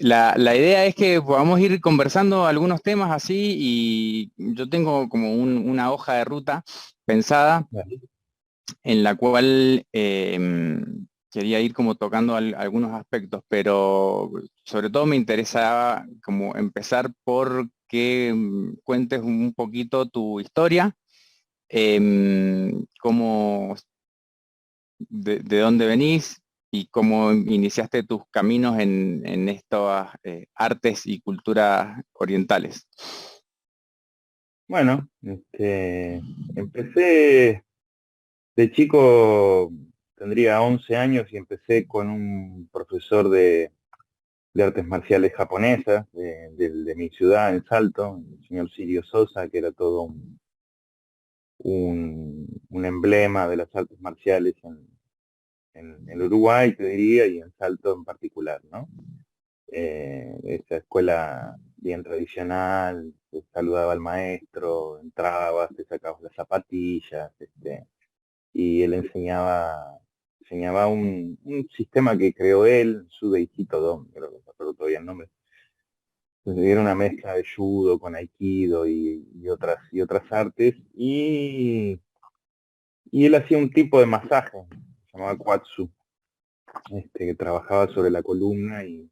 La idea es que podamos ir conversando algunos temas así y yo tengo como una hoja de ruta pensada Vale. en la cual quería ir como tocando algunos aspectos, pero sobre todo me interesaba como empezar por que cuentes un poquito tu historia, cómo, de dónde venís y cómo iniciaste tus caminos en estas artes y culturas orientales. Bueno, empecé de chico, tendría 11 años y empecé con un profesor de artes marciales japonesas de mi ciudad, en Salto, el señor Sirio Sosa, que era todo un emblema de las artes marciales en Uruguay, te diría, y en Salto en particular, ¿no? Esa escuela bien tradicional, te saludaba al maestro, entrabas, te sacabas las zapatillas, y él enseñaba un sistema que creó él, Sudeikito Don, creo que no recuerdo todavía el nombre. Entonces era una mezcla de judo con aikido y otras artes, y él hacía un tipo de masaje, se llamaba Quatsu, que trabajaba sobre la columna y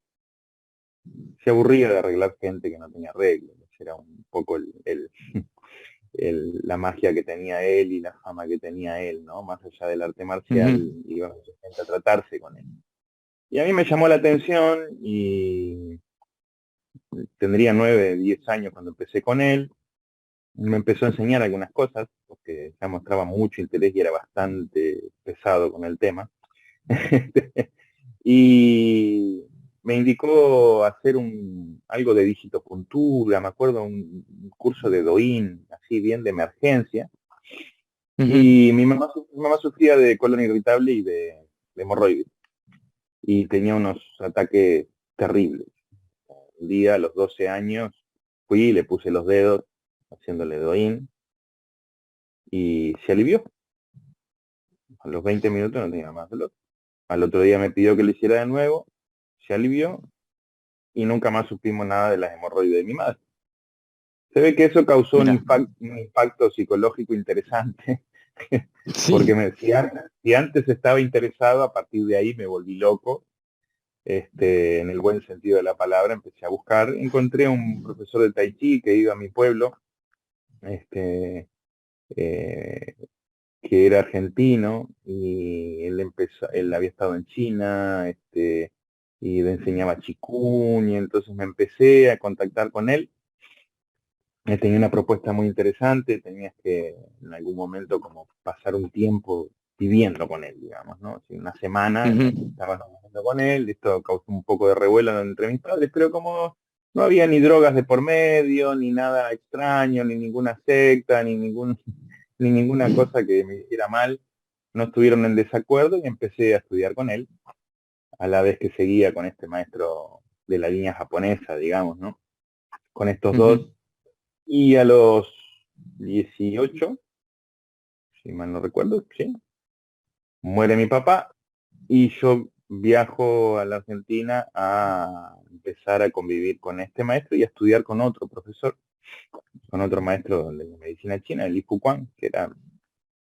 se aburría de arreglar gente que no tenía reglas. Era un poco la magia que tenía él y la fama que tenía él, ¿no? Más allá del arte marcial, Ujú. iba mucha gente a tratarse con él. Y a mí me llamó la atención y tendría 9, 10 años cuando empecé con él. Me empezó a enseñar algunas cosas, porque ya mostraba mucho interés y era bastante pesado con el tema. Y me indicó hacer algo de digitopuntura, me acuerdo, un curso de Douyin, así bien de emergencia. Ujú. Y mi mamá sufría de colon irritable y de hemorroides. Y tenía unos ataques terribles. Un día, a los 12 años, fui y le puse los dedos haciéndole Douyin y se alivió. A los 20 minutos no tenía más dolor. Al otro día me pidió que lo hiciera de nuevo, se alivió y nunca más supimos nada de las hemorroides de mi madre. Se ve que eso causó un Mira, impacto, un impacto psicológico interesante, sí. porque si antes estaba interesado, a partir de ahí me volví loco, en el buen sentido de la palabra, empecé a buscar, encontré un profesor de Tai Chi que iba a mi pueblo, este, eh, que era argentino, y él había estado en China, y le enseñaba Qigong, y entonces me empecé a contactar con él. Tenía una propuesta muy interesante, tenías que en algún momento como pasar un tiempo viviendo con él, digamos, ¿no? Así, una semana en la que Ujú. estabas viviendo con él. Esto causó un poco de revuelo entre mis padres, pero como no había ni drogas de por medio, ni nada extraño, ni ninguna secta, ni ninguna cosa que me hiciera mal, no estuvieron en desacuerdo y empecé a estudiar con él, a la vez que seguía con este maestro de la línea japonesa, digamos, ¿no? Con estos Ujú. dos. Y a los 18, si mal no recuerdo, sí, muere mi papá y yo viajo a la Argentina a empezar a convivir con este maestro y a estudiar con otro profesor, con otro maestro de medicina china, el Lifu Kuan,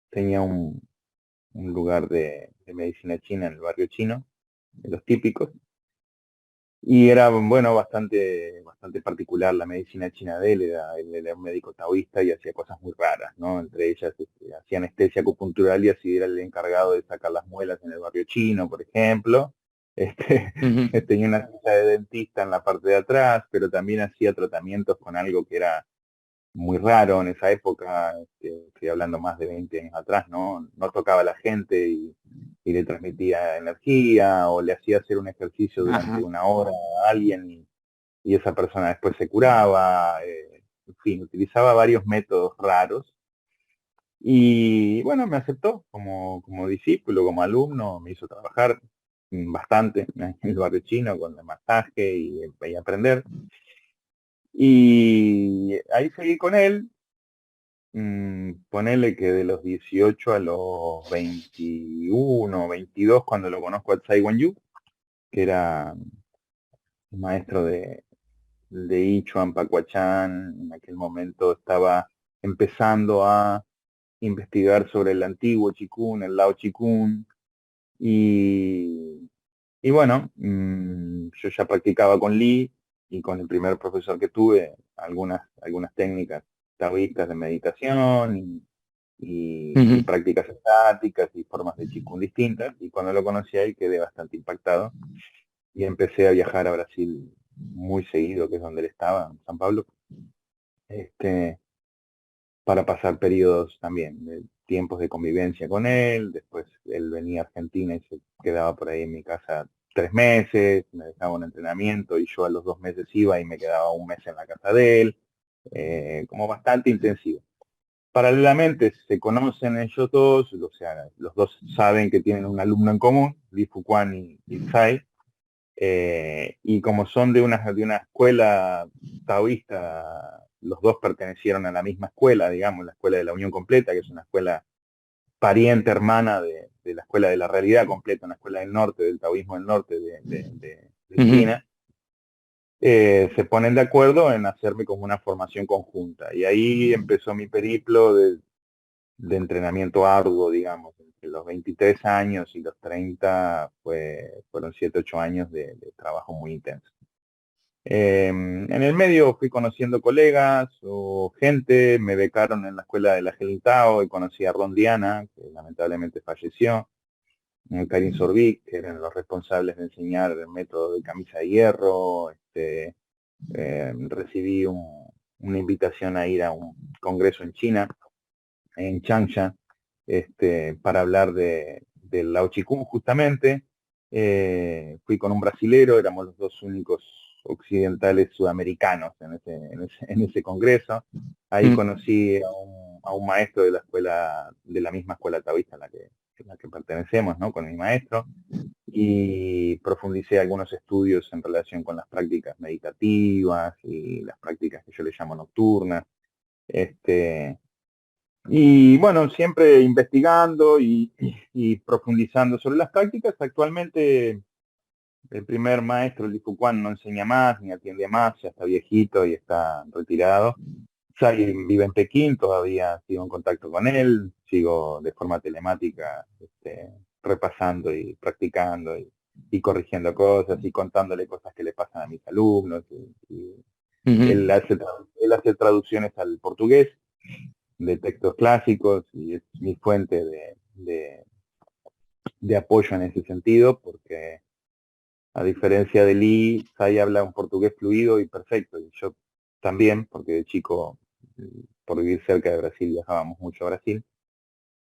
tenía un lugar de medicina china en el barrio chino, de los típicos. Y era, bueno, bastante particular la medicina china de él. Él era un médico taoísta y hacía cosas muy raras, ¿no? Entre ellas, hacía anestesia acupuntural y así era el encargado de sacar las muelas en el barrio chino, por ejemplo. Este, Ujú. tenía una silla de dentista en la parte de atrás, pero también hacía tratamientos con algo que era muy raro en esa época, estoy hablando más de 20 años atrás, ¿no? No tocaba a la gente y le transmitía energía o le hacía hacer un ejercicio durante Ajá. una hora a alguien y esa persona después se curaba, en fin, utilizaba varios métodos raros y bueno, me aceptó como discípulo, como alumno, me hizo trabajar bastante en el barrio chino con el masaje y aprender. Y ahí seguí con él. Ponele que de los 18 a los 21, 22, cuando lo conozco a Tsai Wan Yu, que era maestro de Ichuan Pacuachán. En aquel momento estaba empezando a investigar sobre el antiguo Chikun, el Lao Chikun, y, y bueno, yo ya practicaba con Lee y con el primer profesor que tuve algunas técnicas taoístas de meditación y Ujú. prácticas estáticas y formas de Qigong distintas, y cuando lo conocí ahí quedé bastante impactado y empecé a viajar a Brasil muy seguido, que es donde él estaba, en San Pablo, este, para pasar periodos también de tiempos de convivencia con él. Después él venía a Argentina y se quedaba por ahí en mi casa 3 meses, me dejaba un entrenamiento y yo a los 2 meses iba y me quedaba un mes en la casa de él, como bastante intensivo. Paralelamente se conocen ellos dos, o sea, los dos saben que tienen un alumno en común, Li Fuquan y Tsai, y como son de una escuela taoísta, los dos pertenecieron a la misma escuela, digamos, la escuela de la Unión Completa, que es una escuela pariente, hermana de la escuela de la realidad completa, una escuela del norte, del taoísmo del norte de Ujú. China. Se ponen de acuerdo en hacerme como una formación conjunta. Y ahí empezó mi periplo de entrenamiento arduo, digamos. Entre los 23 años y los 30 fueron 7, 8 años de trabajo muy intenso. En el medio fui conociendo colegas o gente, me becaron en la escuela de la Gelintao y conocí a Ron Diana, que lamentablemente falleció, Karin Sorbic, que eran los responsables de enseñar el método de camisa de hierro. Recibí una invitación a ir a un congreso en China, en Changsha, para hablar del Lao Chikung justamente. Fui con un brasilero, éramos los dos únicos occidentales sudamericanos en ese congreso. Ahí Mm. conocí a un maestro de la escuela, de la misma escuela taoísta a la que pertenecemos, ¿no? Con mi maestro, y profundicé algunos estudios en relación con las prácticas meditativas y las prácticas que yo le llamo nocturnas. Este, y bueno, siempre investigando y profundizando sobre las prácticas. Actualmente el primer maestro, el Lifu Quan, no enseña más ni atiende más, ya está viejito y está retirado. Sai vive en Pekín, todavía sigo en contacto con él, sigo de forma telemática, repasando y practicando y corrigiendo cosas y contándole cosas que le pasan a mis alumnos. Y Ujú. él hace traducciones al portugués de textos clásicos y es mi fuente de apoyo en ese sentido, porque a diferencia de Lee, Sai habla un portugués fluido y perfecto, y yo también, porque de chico, por vivir cerca de Brasil, viajábamos mucho a Brasil,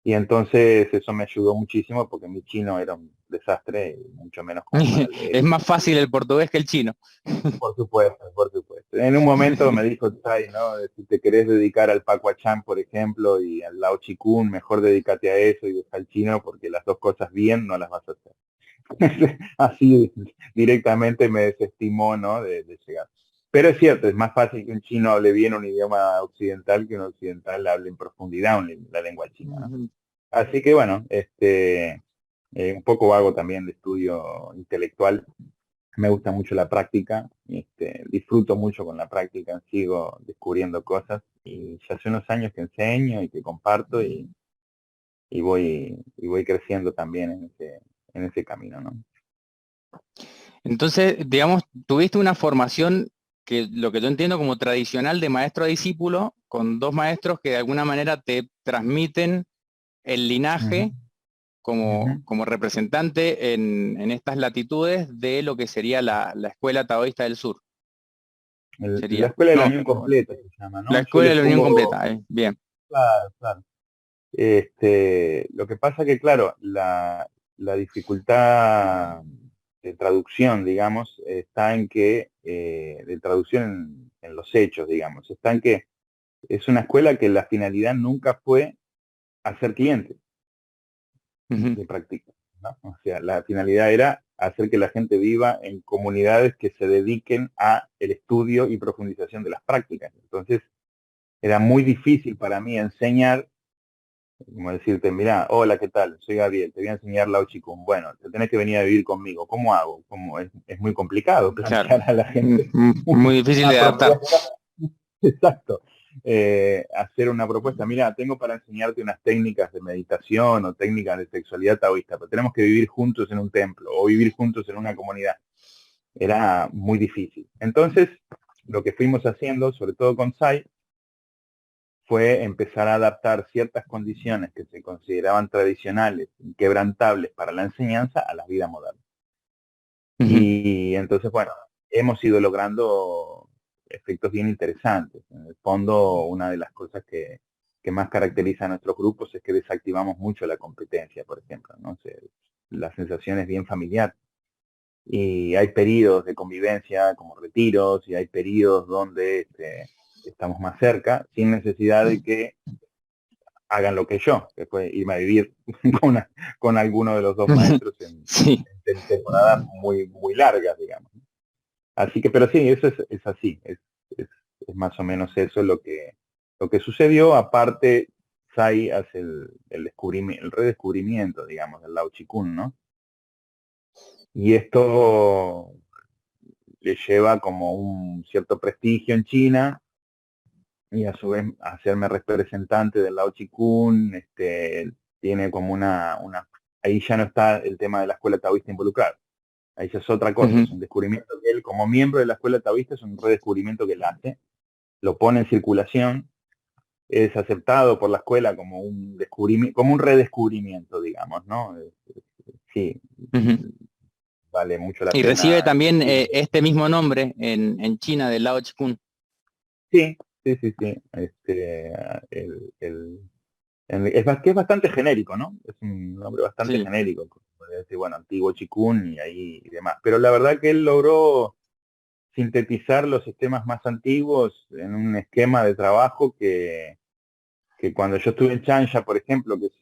y entonces eso me ayudó muchísimo porque mi chino era un desastre, y mucho menos como para leer. Es más fácil el portugués que el chino. Por supuesto, por supuesto. En un momento me dijo Tsai, ¿no? Si te querés dedicar al Pacuachán, por ejemplo, y al Lao Chikun, mejor dedícate a eso y deja el chino, porque las dos cosas bien no las vas a hacer. Así directamente me desestimó, ¿no? De llegar. Pero es cierto, es más fácil que un chino hable bien un idioma occidental que un occidental hable en profundidad la lengua china, ¿no? Ujú. Así que bueno, un poco hago también de estudio intelectual. Me gusta mucho la práctica, disfruto mucho con la práctica, sigo descubriendo cosas y ya hace unos años que enseño y que comparto y voy creciendo también en ese camino, ¿no? Entonces, digamos, tuviste una formación que lo que yo entiendo como tradicional de maestro a discípulo, con dos maestros que de alguna manera te transmiten el Ujú, linaje ujú. como representante en estas latitudes de lo que sería la escuela taoísta del sur. La Sería. escuela de la No, Unión Completa se llama, la ¿no? Yo escuela le de la Unión pongo, Completa. Bien. claro, claro. Lo que pasa que, claro, la dificultad de traducción, digamos, está en que, de traducción en los hechos, digamos, está en que es una escuela que la finalidad nunca fue hacer clientes Ujú. de práctica, ¿no? O sea, la finalidad era hacer que la gente viva en comunidades que se dediquen a el estudio y profundización de las prácticas. Entonces, era muy difícil para mí enseñar Como decirte, mira, hola, ¿qué tal? Soy Gabriel, te voy a enseñar Lao Chikung. Bueno, te tenés que venir a vivir conmigo. ¿Cómo hago? Como es muy complicado Claro. plantear a la gente Muy difícil una de adaptar. propuesta. Exacto. Hacer una propuesta. Mira, tengo para enseñarte unas técnicas de meditación o técnicas de sexualidad taoísta, pero tenemos que vivir juntos en un templo o vivir juntos en una comunidad. Era muy difícil. Entonces, lo que fuimos haciendo, sobre todo con Sai, fue empezar a adaptar ciertas condiciones que se consideraban tradicionales, inquebrantables para la enseñanza a la vida moderna. Ujú. Y entonces, bueno, hemos ido logrando efectos bien interesantes. En el fondo, una de las cosas que más caracteriza a nuestros grupos es que desactivamos mucho la competencia, por ejemplo, ¿no? La sensación es bien familiar. Y hay periodos de convivencia como retiros y hay periodos donde estamos más cerca sin necesidad de que hagan lo que yo, que fue irme a vivir con, con alguno de los dos maestros Sí. en temporadas muy, muy largas, digamos. Así que, pero sí, eso es así, es más o menos eso lo que sucedió. Aparte, Sai hace el descubrimiento, el redescubrimiento, digamos, del Lao Chikun, ¿no? Y esto le lleva como un cierto prestigio en China y a su vez hacerme representante del Lao Chikun, tiene como ahí ya no está el tema de la escuela taoísta involucrado. Ahí ya es otra cosa, Ujú. es un descubrimiento que él, como miembro de la escuela taoísta, es un redescubrimiento que él hace, lo pone en circulación, es aceptado por la escuela como un descubrimiento, como un redescubrimiento, digamos, ¿no? Sí, Ujú. vale mucho la Y recibe pena también decirlo. este mismo nombre en China, del Lao Chikun. Sí, sí, sí, sí. Que es bastante genérico, ¿no? Es un nombre bastante Sí. genérico. Podría decir, bueno, antiguo Chikun y ahí y demás. Pero la verdad que él logró sintetizar los sistemas más antiguos en un esquema de trabajo que cuando yo estuve en Changsha, por ejemplo, que es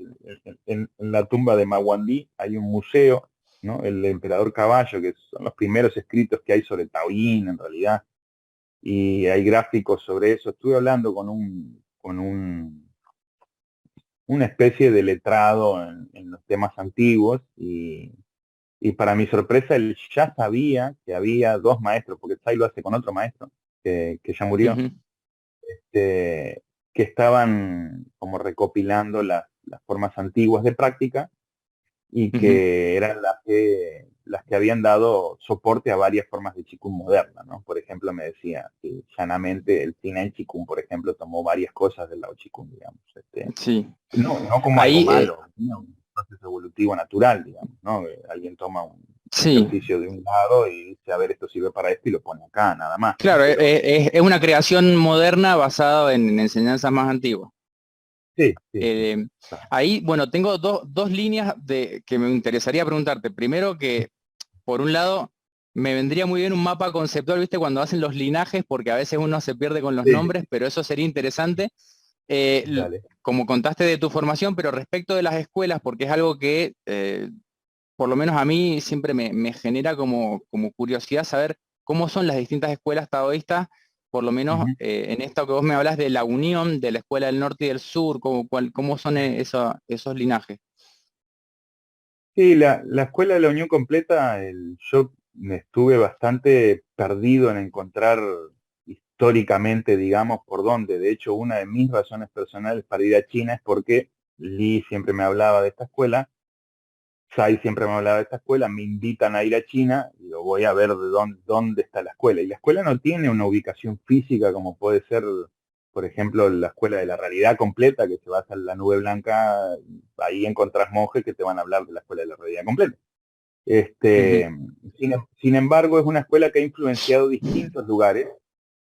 en la tumba de Mawandi, hay un museo, ¿no? El emperador Caballo, que son los primeros escritos que hay sobre Taoín, en realidad, y hay gráficos sobre eso. Estuve hablando con una especie de letrado en los temas antiguos y para mi sorpresa él ya sabía que había dos maestros, porque Tsai lo hace con otro maestro que ya murió, Ujú. eh, que estaban como recopilando las formas antiguas de práctica y Ujú. que eran las que habían dado soporte a varias formas de Qigong moderna, ¿no? Por ejemplo, me decía que llanamente el Cine Qigong, por ejemplo, tomó varias cosas del Lao Qigong, digamos. Sí. No como algo Ahí, malo, ¿no? Un proceso evolutivo natural, digamos, ¿no? Alguien toma un sí. ejercicio de un lado y dice, a ver, esto sirve para esto y lo pone acá, nada más, ¿no? Claro, Pero es una creación moderna basada en enseñanzas más antiguas. sí, sí, sí. Eh, Ahí, bueno, tengo dos líneas que me interesaría preguntarte. Primero que, por un lado, me vendría muy bien un mapa conceptual, ¿viste? Cuando hacen los linajes, porque a veces uno se pierde con los Sí, nombres, pero eso sería interesante. dale. Como contaste de tu formación, pero respecto de las escuelas, porque es algo que, por lo menos a mí, siempre me genera como curiosidad saber cómo son las distintas escuelas taoístas, por lo menos Ujú. en esto que vos me hablas de la unión de la escuela del norte y del sur, cómo son esos linajes. Sí, la Escuela de la Unión Completa, yo me estuve bastante perdido en encontrar históricamente, digamos, por dónde. De hecho, una de mis razones personales para ir a China es porque Lee siempre me hablaba de esta escuela, Sai siempre me hablaba de esta escuela, me invitan a ir a China y digo, voy a ver de dónde está la escuela. Y la escuela no tiene una ubicación física como puede ser, por ejemplo, la escuela de la realidad completa, que se basa en la nube blanca. Ahí encontrás monjes que te van a hablar de la escuela de la realidad completa. Ujú. Sin embargo, es una escuela que ha influenciado distintos lugares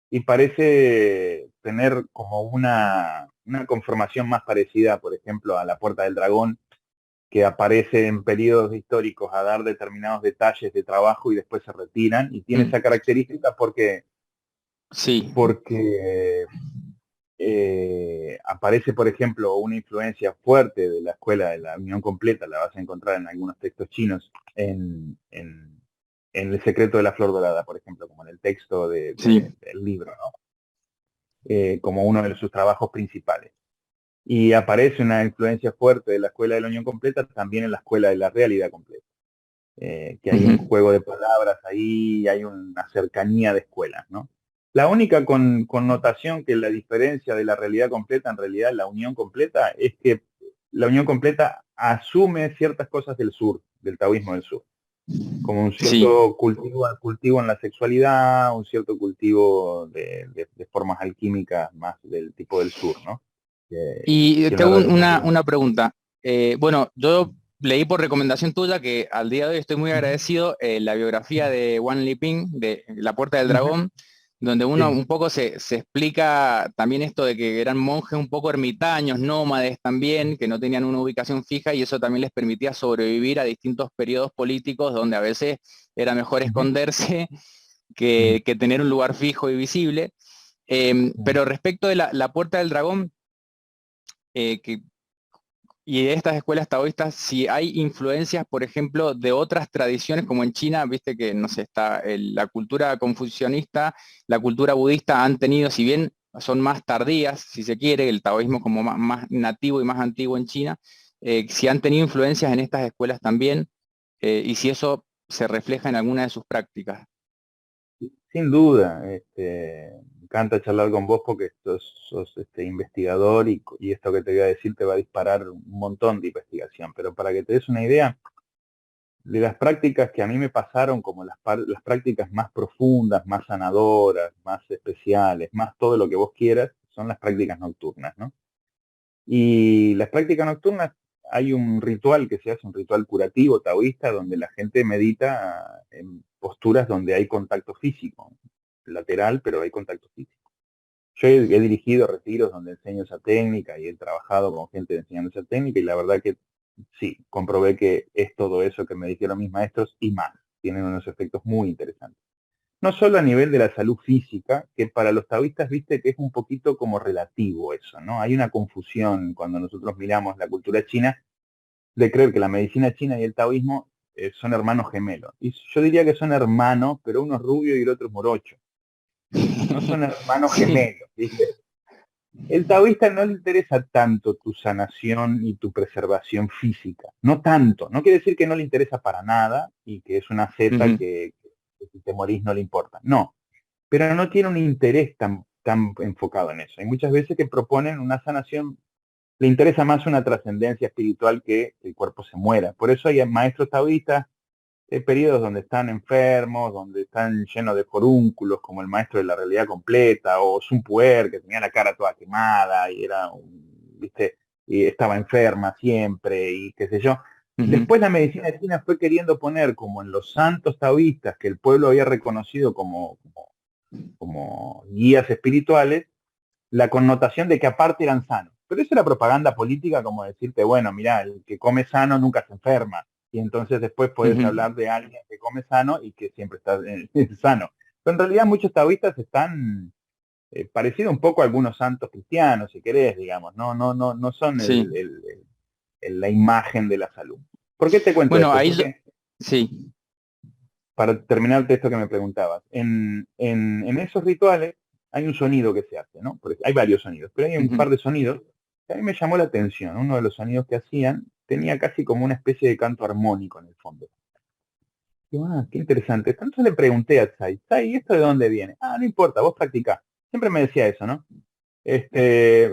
y parece tener como una conformación más parecida, por ejemplo, a la Puerta del Dragón, que aparece en periodos históricos a dar determinados detalles de trabajo y después se retiran. Y tiene Mm. esa característica Sí. porque aparece, por ejemplo, una influencia fuerte de la escuela de la Unión Completa, la vas a encontrar en algunos textos chinos, en El secreto de la flor dorada, por ejemplo, como en el texto Sí. del libro, ¿no? Como uno de sus trabajos principales. Y aparece una influencia fuerte de la escuela de la unión completa también en la escuela de la realidad completa. Que hay un Ujú. juego de palabras ahí, hay una cercanía de escuelas, ¿no? La única connotación que la diferencia de la realidad completa, en realidad la unión completa, es que la unión completa asume ciertas cosas del sur, del taoísmo del sur, como un Sí. cierto cultivo en la sexualidad, un cierto cultivo de formas alquímicas más del tipo del sur, ¿no? Y Que la tengo realidad. una pregunta. Bueno, yo leí por recomendación tuya que al día de hoy estoy muy agradecido la biografía de Wang Liping, de La Puerta del Ujú. Dragón, donde uno Sí. un poco se explica también esto de que eran monjes un poco ermitaños, nómades también, que no tenían una ubicación fija y eso también les permitía sobrevivir a distintos periodos políticos donde a veces era mejor Ujú. esconderse Ujú. que tener un lugar fijo y visible. Pero respecto de la Puerta del Dragón, que y de estas escuelas taoístas, si hay influencias, por ejemplo, de otras tradiciones, como en China, viste que, no sé, está la cultura confucionista, la cultura budista han tenido, si bien son más tardías, si se quiere, el taoísmo como más nativo y más antiguo en China, si han tenido influencias en estas escuelas también, y si eso se refleja en alguna de sus prácticas. Sin duda, me encanta charlar con vos porque sos investigador y esto que te voy a decir te va a disparar un montón de investigación. Pero para que te des una idea de las prácticas que a mí me pasaron como las prácticas más profundas, más sanadoras, más especiales, más todo lo que vos quieras, son las prácticas nocturnas, ¿no? Y las prácticas nocturnas, hay un ritual que se hace, un ritual curativo taoísta, donde la gente medita en posturas donde hay contacto físico, lateral, pero hay contacto físico. Yo he dirigido retiros donde enseño esa técnica y he trabajado con gente enseñando esa técnica y la verdad que sí, comprobé que es todo eso que me dijeron mis maestros y más. Tienen unos efectos muy interesantes. No solo a nivel de la salud física, que para los taoístas, viste que es un poquito como relativo eso, ¿no? Hay una confusión cuando nosotros miramos la cultura china de creer que la medicina china y el taoísmo son hermanos gemelos. Y yo diría que son hermanos, pero uno es rubio y el otro es morocho. No son hermanos Sí. gemelos, ¿viste? El taoísta no le interesa tanto tu sanación y tu preservación física, no tanto. No quiere decir que no le interesa para nada y que es una zeta Ujú. que si te morís no le importa. No, pero no tiene un interés tan enfocado en eso. Hay muchas veces que proponen una sanación, le interesa más una trascendencia espiritual que el cuerpo se muera. Por eso hay maestros taoístas, hay periodos donde están enfermos, donde están llenos de forúnculos, como el maestro de la realidad completa, o Sun Puer, que tenía la cara toda quemada y era viste, y estaba enferma siempre, y qué sé yo. Ujú. Después la medicina china fue queriendo poner como en los santos taoístas que el pueblo había reconocido como guías espirituales, la connotación de que aparte eran sanos. Pero eso era propaganda política como decirte, bueno, mira, el que come sano nunca se enferma. Y entonces después puedes Ujú. hablar de alguien que come sano y que siempre está sano. Pero en realidad muchos taoístas están parecidos un poco a algunos santos cristianos, si querés, digamos. No son Sí. la imagen de la salud. ¿Por qué te cuento Bueno, esto? ahí yo, Porque sí. para terminarte esto que me preguntabas, en esos rituales hay un sonido que se hace, ¿no? Porque hay varios sonidos, pero hay un Ujú. par de sonidos que a mí me llamó la atención. Uno de los sonidos que hacían tenía casi como una especie de canto armónico en el fondo. Y qué interesante. Entonces le pregunté a Tsai, ¿y esto de dónde viene? Ah, no importa, vos practicá. Siempre me decía eso, ¿no? Este,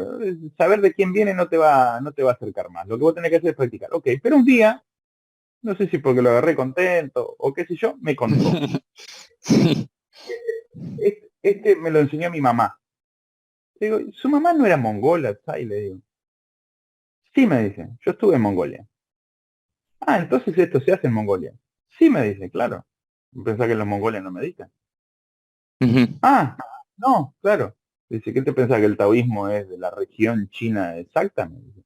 saber de quién viene no te va a acercar más. Lo que vos tenés que hacer es practicar. Ok, pero un día, no sé si porque lo agarré contento o qué sé yo, me contó. Sí. Este me lo enseñó mi mamá. Le digo, su mamá no era mongola, ¿sabes? Le digo. Sí, me dice, yo estuve en Mongolia. Ah, entonces esto se hace en Mongolia. Sí, me dice, claro. Pensá que los mongoles no meditan. Ujú. Ah, no, claro. Dice, ¿qué te pensás que el taoísmo es de la región china exacta? Me dice.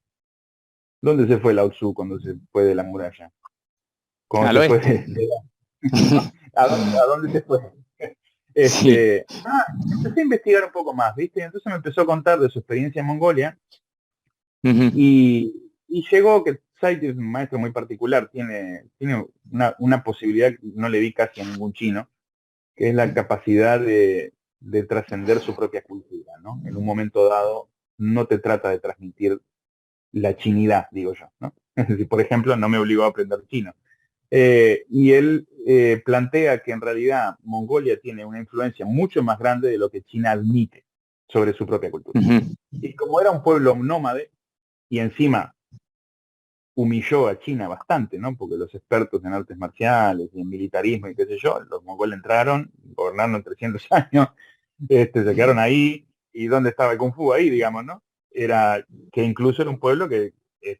¿Dónde se fue Lao Tzu cuando se fue de la muralla? Cuando Al se fue oeste. ¿no? ¿A dónde se fue? Sí. Empecé a investigar un poco más, ¿viste? Entonces me empezó a contar de su experiencia en Mongolia. Ujú. Y llegó que Said es un maestro muy particular, tiene una posibilidad que no le vi casi a ningún chino, que es la capacidad de trascender su propia cultura, ¿no? En un momento dado no te trata de transmitir la chinidad, digo yo, ¿no? Es decir, por ejemplo, no me obligó a aprender chino. Y él plantea que en realidad Mongolia tiene una influencia mucho más grande de lo que China admite sobre su propia cultura. Ujú, Y como era un pueblo nómade, y encima humilló a China bastante, ¿no? Porque los expertos en artes marciales y en militarismo y qué sé yo, los mongoles entraron, gobernaron 300 años, se quedaron ahí, y ¿dónde estaba el Kung Fu ahí, digamos, ¿no? Era que incluso era un pueblo que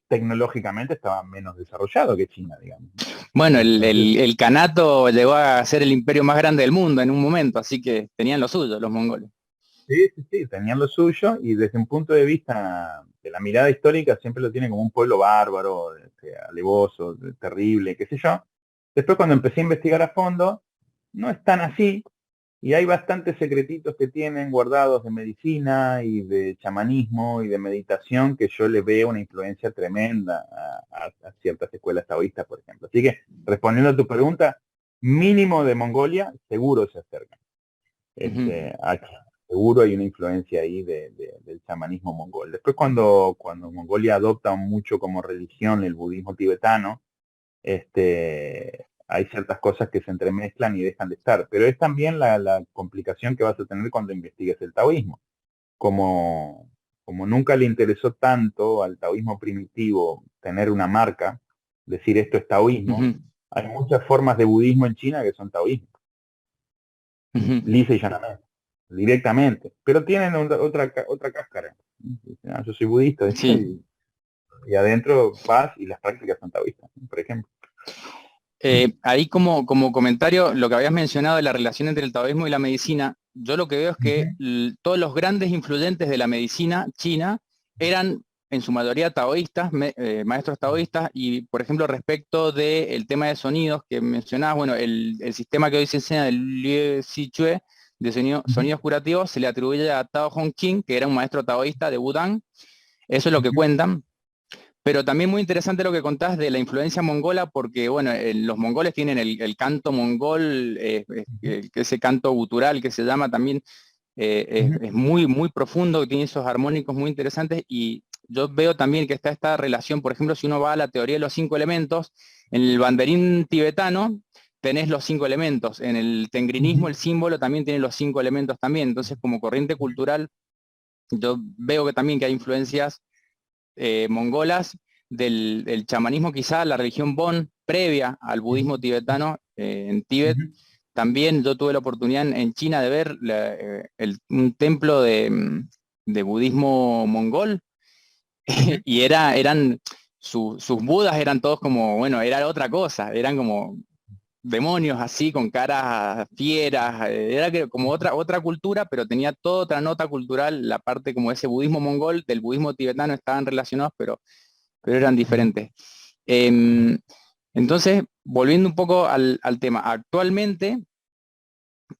tecnológicamente estaba menos desarrollado que China, digamos. bueno, Entonces, el Kanato llegó a ser el imperio más grande del mundo en un momento, así que tenían lo suyo los mongoles. sí, sí, sí, tenían lo suyo, y desde un punto de vista de la mirada histórica siempre lo tienen como un pueblo bárbaro, alevoso, terrible, qué sé yo. Después, cuando empecé a investigar a fondo, no es tan así, y hay bastantes secretitos que tienen guardados de medicina y de chamanismo y de meditación, que yo le veo una influencia tremenda a ciertas escuelas taoístas, por ejemplo. Así que, respondiendo a tu pregunta, mínimo de Mongolia, seguro se acerca. Ujú, Aquí, seguro hay una influencia ahí del chamanismo mongol. Después, cuando Mongolia adopta mucho como religión el budismo tibetano, hay ciertas cosas que se entremezclan y dejan de estar. Pero es también la complicación que vas a tener cuando investigues el taoísmo. Como nunca le interesó tanto al taoísmo primitivo tener una marca, decir esto es taoísmo, ujú, hay muchas formas de budismo en China que son taoísmo, ujú. lisa y llanamente, directamente, pero tienen otra cáscara. Yo soy budista, Sí. y adentro vas y las prácticas son taoístas, por ejemplo. Ahí como comentario, lo que habías mencionado de la relación entre el taoísmo y la medicina, yo lo que veo es que todos los grandes influyentes de la medicina china eran en su mayoría taoístas, maestros taoístas, y por ejemplo respecto del tema de sonidos que mencionabas, bueno, el sistema que hoy se enseña del Liu Chue de sonidos curativos se le atribuye a Tao Hong Qing, que era un maestro taoísta de Wudang, eso es lo que cuentan. Pero también muy interesante lo que contás de la influencia mongola, porque bueno, los mongoles tienen el canto mongol, ese canto gutural que se llama también, es muy, muy profundo, tiene esos armónicos muy interesantes, y yo veo también que está esta relación, por ejemplo, si uno va a la teoría de los 5 elementos, en el banderín tibetano tenés los 5 elementos, en el tengrinismo el símbolo también tiene los 5 elementos también, entonces como corriente cultural yo veo que también que hay influencias mongolas del chamanismo, quizá la religión Bon previa al budismo tibetano en Tíbet. También yo tuve la oportunidad en China de ver un templo de budismo mongol y sus budas eran todos como, bueno, era otra cosa, eran como demonios así, con caras fieras, era como otra cultura, pero tenía toda otra nota cultural, la parte como ese budismo mongol, del budismo tibetano estaban relacionados, pero eran diferentes. Em, entonces, volviendo un poco al tema, actualmente,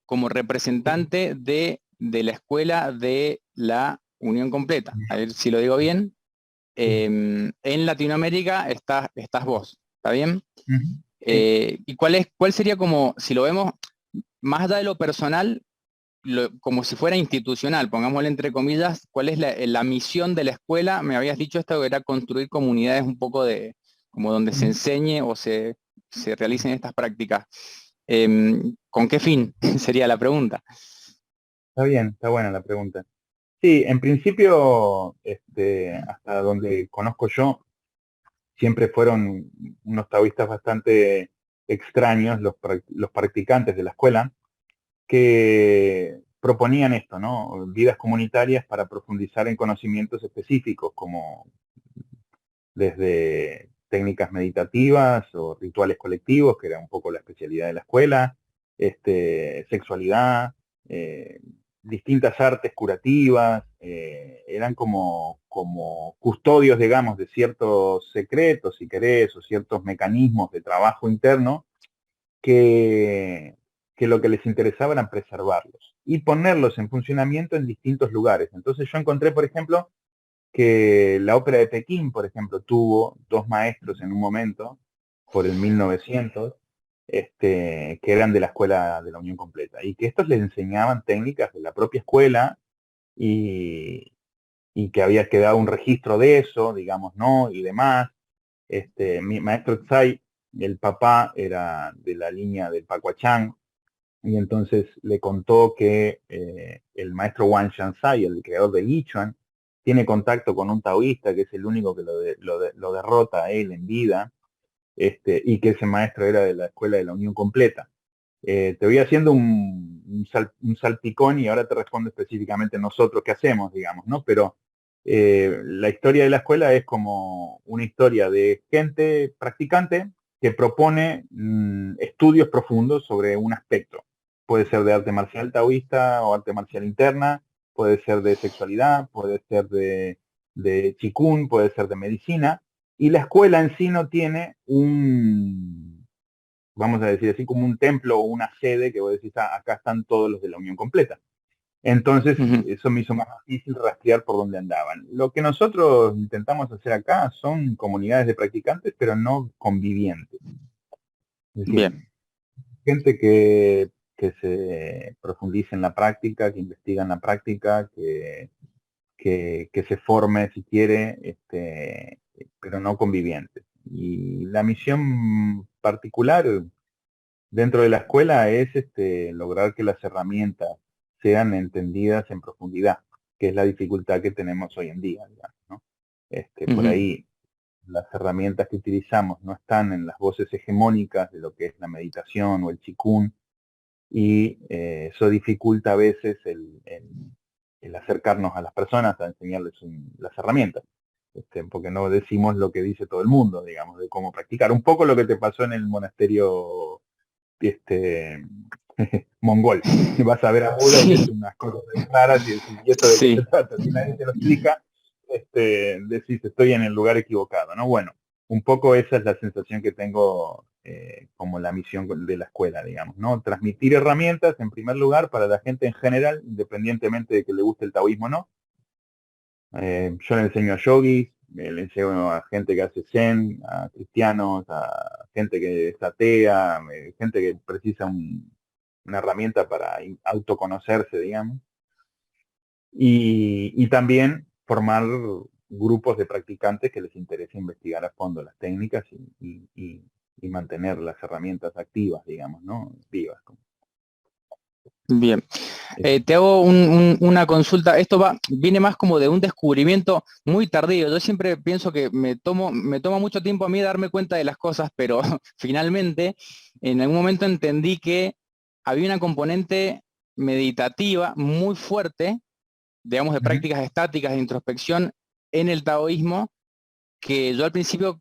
como representante de la escuela de la Unión Completa, a ver si lo digo bien, en Latinoamérica estás vos, ¿está bien? Sí. ¿Y cuál sería como, si lo vemos más allá de lo personal, como si fuera institucional, pongámosle entre comillas, cuál es la misión de la escuela? Me habías dicho esto que era construir comunidades un poco de, como donde se enseñe o se realicen estas prácticas. ¿Con qué fin? Sería la pregunta. Está bien, está buena la pregunta. Sí, en principio, hasta donde conozco yo, siempre fueron unos taoístas bastante extraños los practicantes de la escuela, que proponían esto, ¿no? Vidas comunitarias para profundizar en conocimientos específicos, como desde técnicas meditativas o rituales colectivos, que era un poco la especialidad de la escuela, sexualidad, eh, distintas artes curativas, eran como custodios, digamos, de ciertos secretos, si querés, o ciertos mecanismos de trabajo interno que, que lo que les interesaba era preservarlos y ponerlos en funcionamiento en distintos lugares. Entonces yo encontré, por ejemplo, que la ópera de Pekín, por ejemplo, tuvo dos maestros en un momento, por el 1900, que eran de la escuela de la Unión Completa, y que estos les enseñaban técnicas de la propia escuela, y, y que había quedado un registro de eso, digamos, ¿no? Y demás. Mi maestro Tsai, el papá era de la línea del Pacuachán, y entonces le contó que el maestro Wang Shansai, el creador de Yichuan, tiene contacto con un taoísta que es el único que lo derrota a él en vida, y que ese maestro era de la Escuela de la Unión Completa. Te voy haciendo un salpicón y ahora te respondo específicamente nosotros qué hacemos, digamos, ¿no? Pero la historia de la escuela es como una historia de gente practicante que propone estudios profundos sobre un aspecto. Puede ser de arte marcial taoísta o arte marcial interna, puede ser de sexualidad, puede ser de Qigong, puede ser de medicina, y la escuela en sí no tiene vamos a decir así, como un templo o una sede que vos decís, acá están todos los de la Unión Completa. Entonces, Ujú. eso me hizo más difícil rastrear por dónde andaban. Lo que nosotros intentamos hacer acá son comunidades de practicantes, pero no convivientes. Es decir, Bien. gente que se profundice en la práctica, que investiga en la práctica, que se forme si quiere, pero no convivientes. Y la misión particular dentro de la escuela es lograr que las herramientas sean entendidas en profundidad, que es la dificultad que tenemos hoy en día, digamos, ¿no? Por Ujú. ahí las herramientas que utilizamos no están en las voces hegemónicas de lo que es la meditación o el Qigong, y eso dificulta a veces el acercarnos a las personas, a enseñarles las herramientas, porque no decimos lo que dice todo el mundo, digamos, de cómo practicar. Un poco lo que te pasó en el monasterio este, mongol. Vas a ver a Buda y ves Sí, unas cosas raras y decís, ¿y esto de qué se sí. trata? Si nadie te lo explica, decís, estoy en el lugar equivocado, ¿no? Bueno, un poco esa es la sensación que tengo como la misión de la escuela, digamos, ¿no? Transmitir herramientas, en primer lugar, para la gente en general, independientemente de que le guste el taoísmo o no. Yo le enseño a yogis, le enseño a gente que hace zen, a cristianos, a gente que es atea, gente que precisa una herramienta para autoconocerse, digamos. Y también formar grupos de practicantes que les interese investigar a fondo las técnicas y mantener las herramientas activas, digamos, ¿no? Vivas. Bien. Eso. Te hago una consulta. Esto viene más como de un descubrimiento muy tardío. Yo siempre pienso que me toma mucho tiempo a mí darme cuenta de las cosas, pero finalmente en algún momento entendí que había una componente meditativa muy fuerte, digamos, de Ujú. prácticas estáticas de introspección en el taoísmo, que yo al principio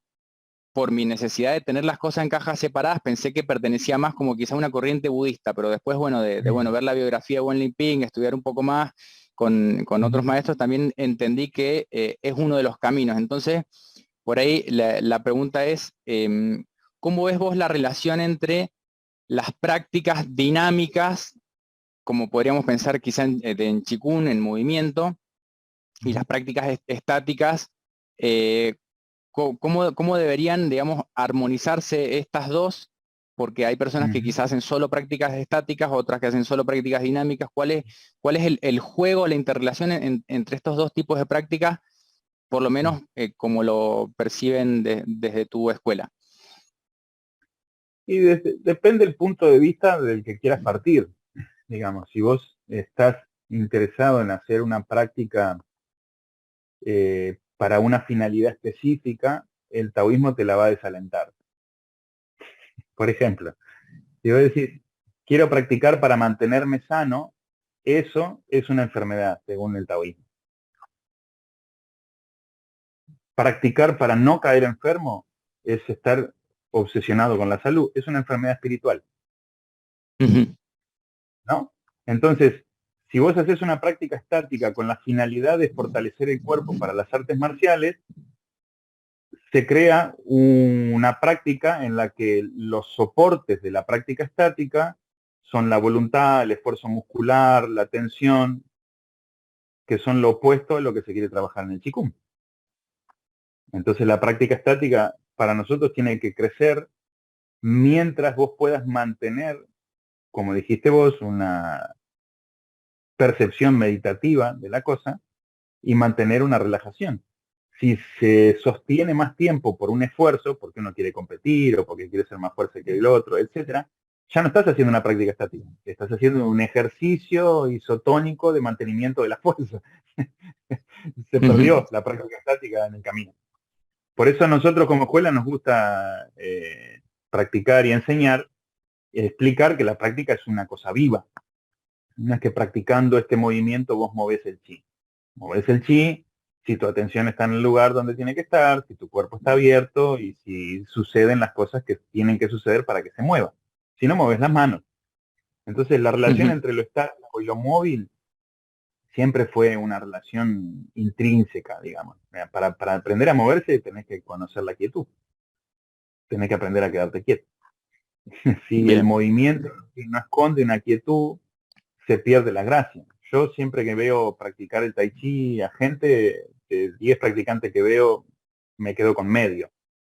por mi necesidad de tener las cosas en cajas separadas, pensé que pertenecía más como quizá a una corriente budista, pero después, bueno, bueno, ver la biografía de Wen Lin, estudiar un poco más con otros Ujú. maestros, también entendí que es uno de los caminos. Entonces, por ahí la pregunta es, ¿cómo ves vos la relación entre las prácticas dinámicas, como podríamos pensar quizá en Qigong, en movimiento, y las Ujú. prácticas estáticas, eh, cómo deberían, digamos, armonizarse estas dos? Porque hay personas que Ujú. quizás hacen solo prácticas estáticas, otras que hacen solo prácticas dinámicas. ¿Cuál es el juego, la interrelación entre estos dos tipos de prácticas, por lo menos como lo perciben desde tu escuela? Y depende del punto de vista del que quieras partir. Digamos, si vos estás interesado en hacer una práctica para una finalidad específica, el taoísmo te la va a desalentar. Por ejemplo, si vos decís, quiero practicar para mantenerme sano, eso es una enfermedad, según el taoísmo. Practicar para no caer enfermo es estar obsesionado con la salud, es una enfermedad espiritual, Ujú. ¿no? Entonces, si vos haces una práctica estática con la finalidad de fortalecer el cuerpo para las artes marciales, se crea una práctica en la que los soportes de la práctica estática son la voluntad, el esfuerzo muscular, la tensión, que son lo opuesto a lo que se quiere trabajar en el Qigong. Entonces la práctica estática para nosotros tiene que crecer mientras vos puedas mantener, como dijiste vos, una percepción meditativa de la cosa, y mantener una relajación. Si se sostiene más tiempo por un esfuerzo, porque uno quiere competir o porque quiere ser más fuerte que el otro, etcétera, ya no estás haciendo una práctica estática, estás haciendo un ejercicio isotónico de mantenimiento de la fuerza. Se Ujú. perdió la práctica estática en el camino. Por eso a nosotros como escuela nos gusta practicar y enseñar, explicar que la práctica es una cosa viva. No es que practicando este movimiento vos movés el chi. Movés el chi si tu atención está en el lugar donde tiene que estar, si tu cuerpo está abierto y si suceden las cosas que tienen que suceder para que se mueva. Si no, mueves las manos. Entonces la relación Ujú. entre lo estático y lo móvil siempre fue una relación intrínseca, digamos. Para aprender a moverse tenés que conocer la quietud, tenés que aprender a quedarte quieto. Si el Bien. movimiento no esconde una quietud, se pierde la gracia. Yo siempre que veo practicar el tai chi a gente, de 10 practicantes que veo, me quedo con medio.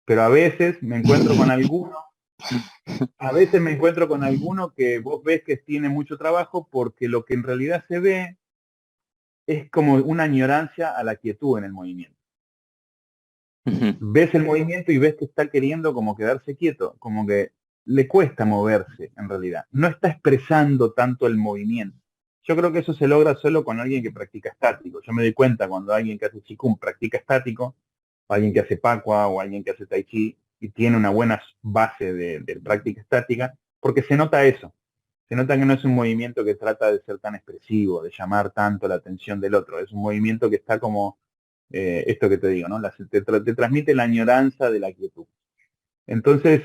Pero a veces me encuentro con alguno que vos ves que tiene mucho trabajo porque lo que en realidad se ve es como una añorancia a la quietud en el movimiento. Ujú. Ves el movimiento y ves que está queriendo como quedarse quieto, como que le cuesta moverse en realidad. No está expresando tanto el movimiento. Yo creo que eso se logra solo con alguien que practica estático. Yo me doy cuenta cuando alguien que hace Qigong practica estático, o alguien que hace Pacua o alguien que hace Tai Chi y tiene una buena base de práctica estática, porque se nota eso. Se nota que no es un movimiento que trata de ser tan expresivo, de llamar tanto la atención del otro. Es un movimiento que está como esto que te digo, ¿no? Te transmite la añoranza de la quietud. Entonces,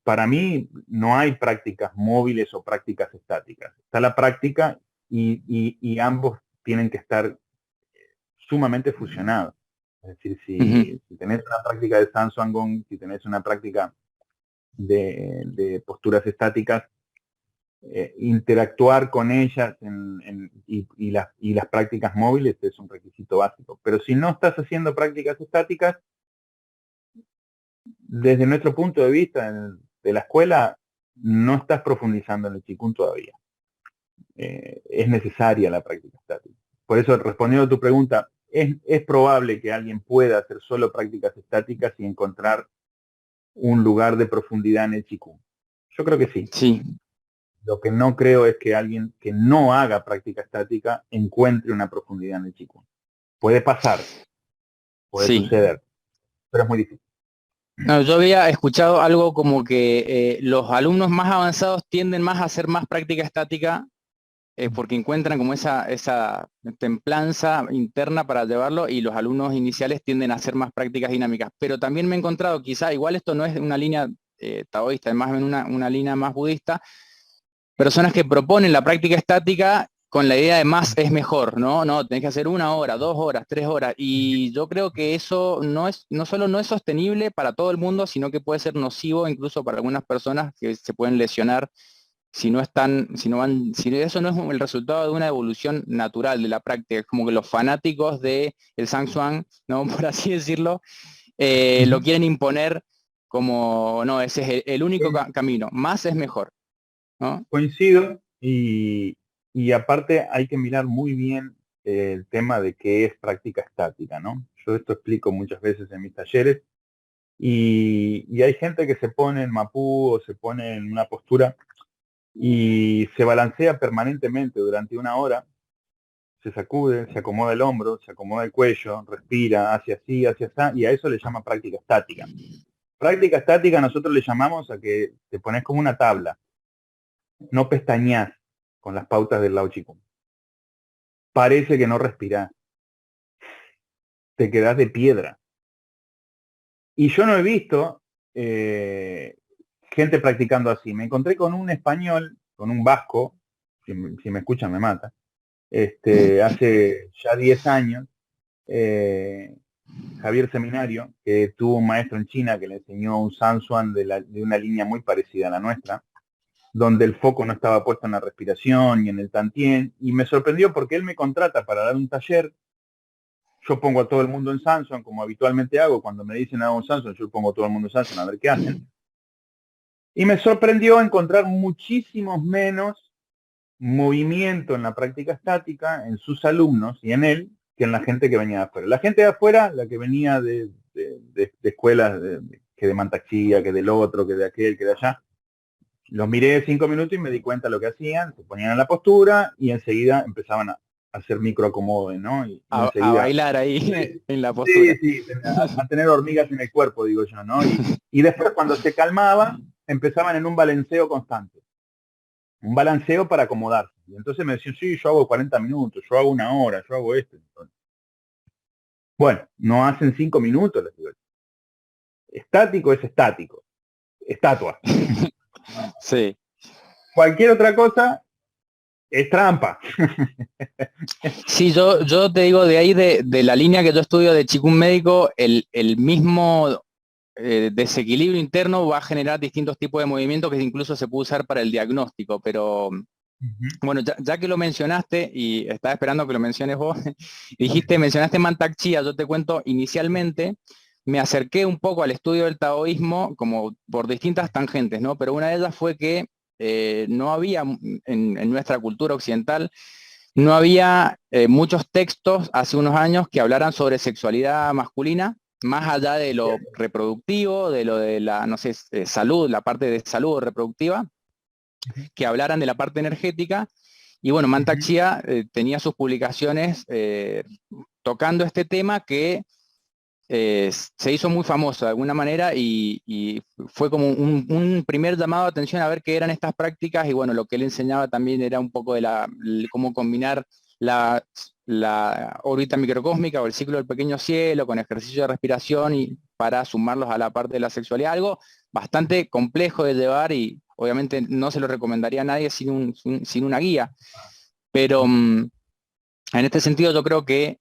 para mí no hay prácticas móviles o prácticas estáticas. Está la práctica y ambos tienen que estar sumamente fusionados. Es decir, Ujú. si tenés una práctica de Samsung Gong, si tenés una práctica de posturas estáticas, interactuar con ellas y las prácticas móviles es un requisito básico. Pero si no estás haciendo prácticas estáticas, desde nuestro punto de vista de la escuela, no estás profundizando en el Qigong todavía. Es necesaria la práctica estática. Por eso, respondiendo a tu pregunta, es probable que alguien pueda hacer solo prácticas estáticas y encontrar un lugar de profundidad en el Qigong. Yo creo que sí. Sí, Lo que no creo es que alguien que no haga práctica estática encuentre una profundidad en el Qigong. Puede pasar, puede sí. suceder, pero es muy difícil. No, yo había escuchado algo como que los alumnos más avanzados tienden más a hacer más práctica estática porque encuentran como esa templanza interna para llevarlo y los alumnos iniciales tienden a hacer más prácticas dinámicas. Pero también me he encontrado, quizá, igual esto no es una línea taoísta, es más bien una línea más budista, personas que proponen la práctica estática con la idea de más es mejor, ¿no? No, tenés que hacer 1 hora, 2 horas, 3 horas. Y yo creo que eso no solo no es sostenible para todo el mundo, sino que puede ser nocivo incluso para algunas personas que se pueden lesionar si no están, si no van, si eso no es el resultado de una evolución natural de la práctica. Es como que los fanáticos de el Shang ¿no? Por así decirlo, lo quieren imponer como, no, ese es el único camino. Más es mejor, ¿no? Coincido y aparte hay que mirar muy bien el tema de qué es práctica estática, ¿no? Yo esto explico muchas veces en mis talleres y hay gente que se pone en mapú o se pone en una postura y se balancea permanentemente durante 1 hora, se sacude, se acomoda el hombro, se acomoda el cuello, respira, hacia así, y a eso le llama práctica estática. Práctica estática nosotros le llamamos a que te pones como una tabla, no pestañas con las pautas del Lao Chi Kung. Parece que no respirás, te quedás de piedra. Y yo no he visto gente practicando así. Me encontré con un español, con un vasco, si me escuchan me mata, hace ya 10 años, eh, Javier Seminario, que tuvo un maestro en China que le enseñó un Sansuan de una línea muy parecida a la nuestra, donde el foco no estaba puesto en la respiración y en el tantien, y me sorprendió porque él me contrata para dar un taller. Yo pongo a todo el mundo en Samsung, como habitualmente hago, cuando me dicen hago un Samsung, yo pongo a todo el mundo en Samsung a ver qué hacen. Y me sorprendió encontrar muchísimos menos movimiento en la práctica estática en sus alumnos y en él que en la gente que venía de afuera. La gente de afuera, la que venía de escuelas, que de Mantaxía, que del otro, que de aquel, que de allá, los miré 5 minutos y me di cuenta de lo que hacían, se ponían en la postura y enseguida empezaban a hacer microacomodes, ¿no? Y A enseguida, bailar ahí en la sí, postura. sí, a tener hormigas en el cuerpo, digo yo, ¿no? Y después cuando se calmaba, empezaban en un balanceo constante, un balanceo para acomodarse. Y entonces me decían, sí, yo hago 40 minutos, yo hago 1 hora, yo hago esto. Entonces, bueno, no hacen 5 minutos, les digo. Estático es estático, estatua. Sí. Cualquier otra cosa es trampa. Sí, yo te digo, de ahí de la línea que yo estudio de Qigong médico, el mismo desequilibrio interno va a generar distintos tipos de movimientos que incluso se puede usar para el diagnóstico, pero bueno, ya que lo mencionaste y estaba esperando que lo menciones vos, mencionaste Mantak Chia, yo te cuento, inicialmente me acerqué un poco al estudio del taoísmo como por distintas tangentes, ¿no? Pero una de ellas fue que no había en nuestra cultura occidental, no había muchos textos hace unos años que hablaran sobre sexualidad masculina, más allá de lo reproductivo, de lo de la, no sé, salud, la parte de salud reproductiva, que hablaran de la parte energética. Y bueno, Mantak Chia tenía sus publicaciones tocando este tema que se hizo muy famoso de alguna manera y fue como un primer llamado de atención a ver qué eran estas prácticas y bueno, lo que él enseñaba también era un poco de cómo combinar la, la órbita microcósmica o el ciclo del pequeño cielo con ejercicio de respiración y para sumarlos a la parte de la sexualidad, algo bastante complejo de llevar y obviamente no se lo recomendaría a nadie sin una guía, pero en este sentido yo creo que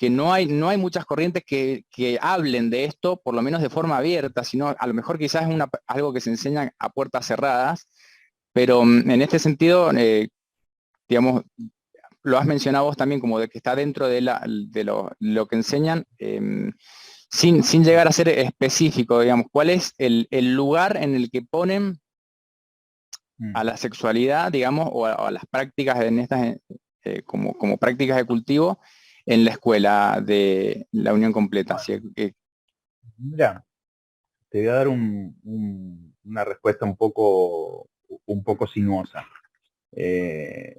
no hay muchas corrientes que hablen de esto, por lo menos de forma abierta, sino a lo mejor quizás es algo que se enseña a puertas cerradas, pero en este sentido, digamos, lo has mencionado vos también como de que está dentro de lo que enseñan, sin llegar a ser específico, digamos, ¿cuál es el lugar en el que ponen a la sexualidad, digamos, o a las prácticas en estas, como prácticas de cultivo en la escuela de la Unión Completa? Bueno, Así que, mira, te voy a dar una respuesta un poco sinuosa. Eh,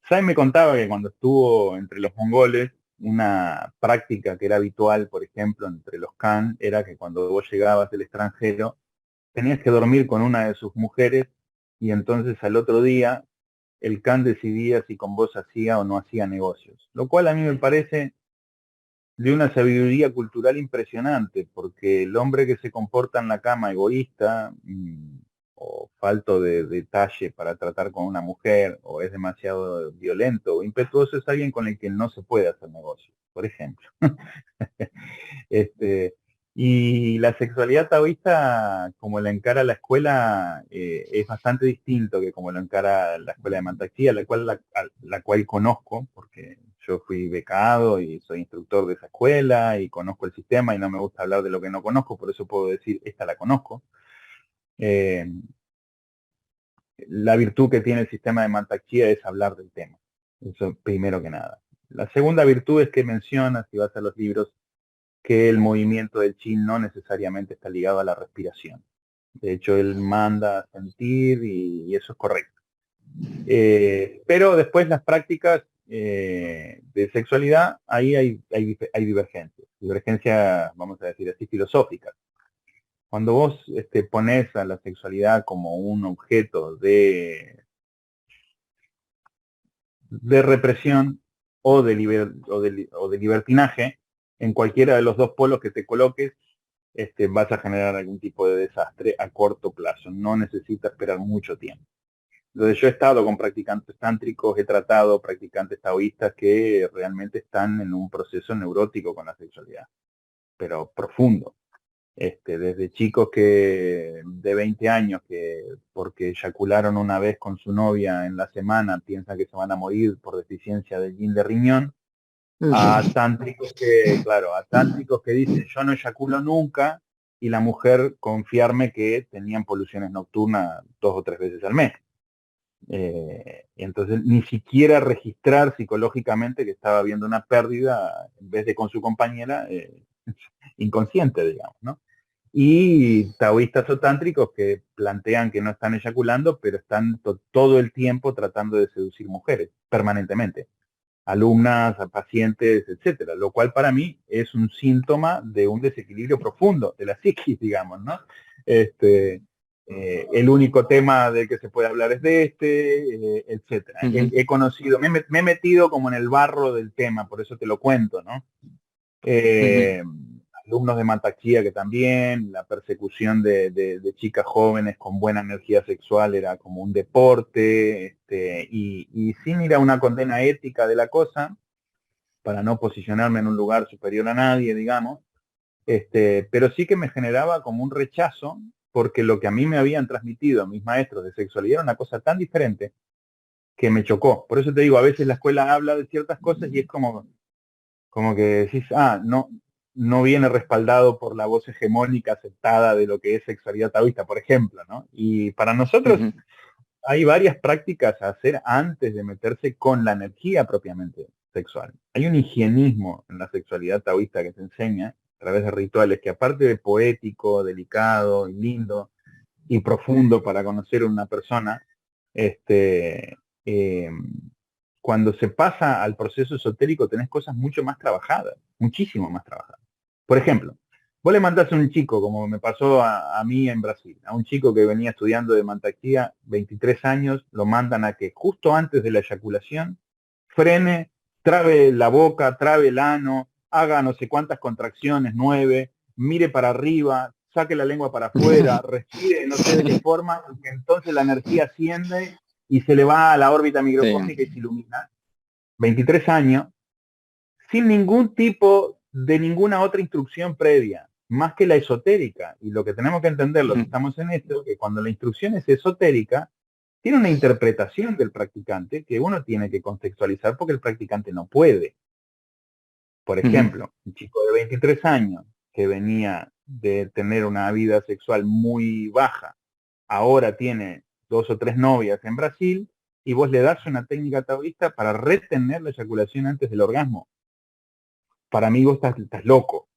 Sai me contaba que cuando estuvo entre los mongoles, una práctica que era habitual, por ejemplo, entre los Khan, era que cuando vos llegabas del extranjero, tenías que dormir con una de sus mujeres y entonces al otro día el Khan decidía si con vos hacía o no hacía negocios. Lo cual a mí me parece de una sabiduría cultural impresionante, porque el hombre que se comporta en la cama egoísta o falto de detalle para tratar con una mujer, o es demasiado violento o impetuoso, es alguien con el que no se puede hacer negocio, por ejemplo. Este, y la sexualidad taoísta, como la encara la escuela, es bastante distinto que como lo encara la escuela de Mantaxía, la cual conozco, porque yo fui becado y soy instructor de esa escuela y conozco el sistema y no me gusta hablar de lo que no conozco, por eso puedo decir, esta la conozco. Eh, la virtud que tiene el sistema de Mantaxía es hablar del tema, eso primero que nada. La segunda virtud es que menciona, si vas a los libros, que el movimiento del Qin no necesariamente está ligado a la respiración. De hecho, él manda a sentir y eso es correcto. Pero después las prácticas de sexualidad, ahí hay divergencias, vamos a decir así, filosóficas. Cuando vos pones a la sexualidad como un objeto de represión o de libertinaje, en cualquiera de los dos polos que te coloques, vas a generar algún tipo de desastre a corto plazo. No necesitas esperar mucho tiempo. Entonces yo he estado con practicantes tántricos, he tratado practicantes taoístas que realmente están en un proceso neurótico con la sexualidad, pero profundo. Desde chicos que de 20 años que porque eyacularon una vez con su novia en la semana piensan que se van a morir por deficiencia del yin de riñón, a tántricos que, claro, a tántricos que dicen yo no eyaculo nunca y la mujer confiarme que tenían poluciones nocturnas 2 o 3 veces al mes. Y entonces ni siquiera registrar psicológicamente que estaba viendo una pérdida en vez de con su compañera inconsciente, digamos, ¿no? Y taoístas o tántricos que plantean que no están eyaculando, pero están todo el tiempo tratando de seducir mujeres, permanentemente, alumnas, a pacientes, etcétera, lo cual para mí es un síntoma de un desequilibrio profundo de la psiquis, digamos, ¿no? El único tema del que se puede hablar es de etcétera. He conocido, me he metido como en el barro del tema, por eso te lo cuento, ¿no? Alumnos de Mataquía que también, la persecución de chicas jóvenes con buena energía sexual era como un deporte, y sin ir a una condena ética de la cosa, para no posicionarme en un lugar superior a nadie, digamos, pero sí que me generaba como un rechazo, porque lo que a mí me habían transmitido mis maestros de sexualidad era una cosa tan diferente que me chocó. Por eso te digo, a veces la escuela habla de ciertas cosas y es como que decís, no viene respaldado por la voz hegemónica aceptada de lo que es sexualidad taoísta, por ejemplo, ¿no? Y para nosotros hay varias prácticas a hacer antes de meterse con la energía propiamente sexual. Hay un higienismo en la sexualidad taoísta que se enseña a través de rituales que, aparte de poético, delicado y lindo y profundo para conocer a una persona, eh, cuando se pasa al proceso esotérico tenés cosas mucho más trabajadas, muchísimo más trabajadas. Por ejemplo, vos le mandás a un chico, como me pasó a mí en Brasil, a un chico que venía estudiando de mantaquía, 23 años, lo mandan a que justo antes de la eyaculación frene, trabe la boca, trabe el ano, haga no sé cuántas contracciones, 9, mire para arriba, saque la lengua para afuera, respire no sé de qué forma, y que entonces la energía asciende y se le va a la órbita microcósmica y se ilumina. 23 años, sin ningún tipo de ninguna otra instrucción previa, más que la esotérica. Y lo que tenemos que entender, los que estamos en esto, que cuando la instrucción es esotérica, tiene una interpretación del practicante que uno tiene que contextualizar porque el practicante no puede. Por ejemplo, un chico de 23 años que venía de tener una vida sexual muy baja, ahora tiene 2 o 3 novias en Brasil, y vos le das una técnica taoísta para retener la eyaculación antes del orgasmo. Para mí vos estás loco,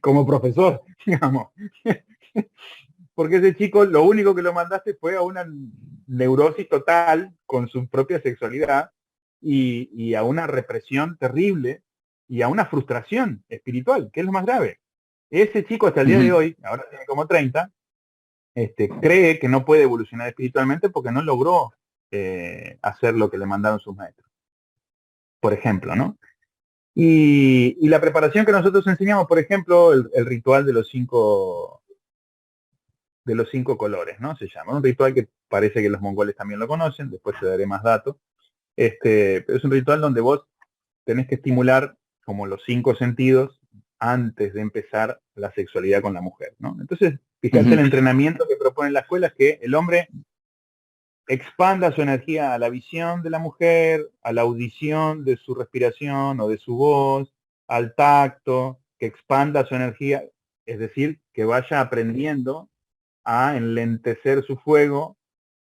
como profesor, digamos. Porque ese chico lo único que lo mandaste fue a una neurosis total con su propia sexualidad y a una represión terrible y a una frustración espiritual, que es lo más grave. Ese chico hasta el día de hoy, ahora tiene como 30, cree que no puede evolucionar espiritualmente porque no logró hacer lo que le mandaron sus maestros, por ejemplo, ¿no? Y la preparación que nosotros enseñamos, por ejemplo, el ritual de los 5 colores, ¿no? Se llama. Un ritual que parece que los mongoles también lo conocen, después te daré más datos. Pero es un ritual donde vos tenés que estimular como los 5 sentidos antes de empezar la sexualidad con la mujer, ¿no? Entonces, fíjate el entrenamiento que propone la escuela, es que el hombre expanda su energía a la visión de la mujer, a la audición de su respiración o de su voz, al tacto, que expanda su energía, es decir, que vaya aprendiendo a enlentecer su fuego,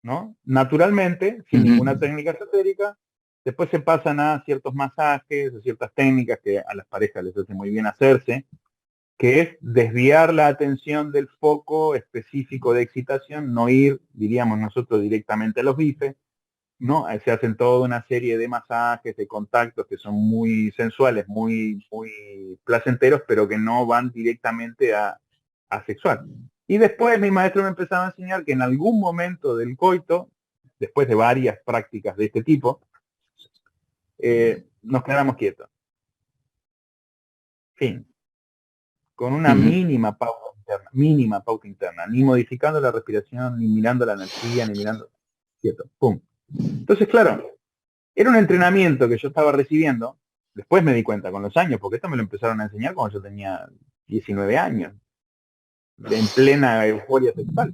¿no? Naturalmente, sin ninguna técnica esotérica. Después se pasan a ciertos masajes, a ciertas técnicas que a las parejas les hace muy bien hacerse, que es desviar la atención del foco específico de excitación, no ir, diríamos nosotros, directamente a los bifes, ¿no? Se hacen toda una serie de masajes, de contactos que son muy sensuales, muy, muy placenteros, pero que no van directamente a sexual. Y después mi maestro me empezaba a enseñar que en algún momento del coito, después de varias prácticas de este tipo, nos quedáramos quietos. Fin. Con una mínima pauta interna, ni modificando la respiración, ni mirando la energía, ni mirando... Quieto, pum. Entonces, claro, era un entrenamiento que yo estaba recibiendo, después me di cuenta con los años, porque esto me lo empezaron a enseñar cuando yo tenía 19 años, en plena euforia sexual.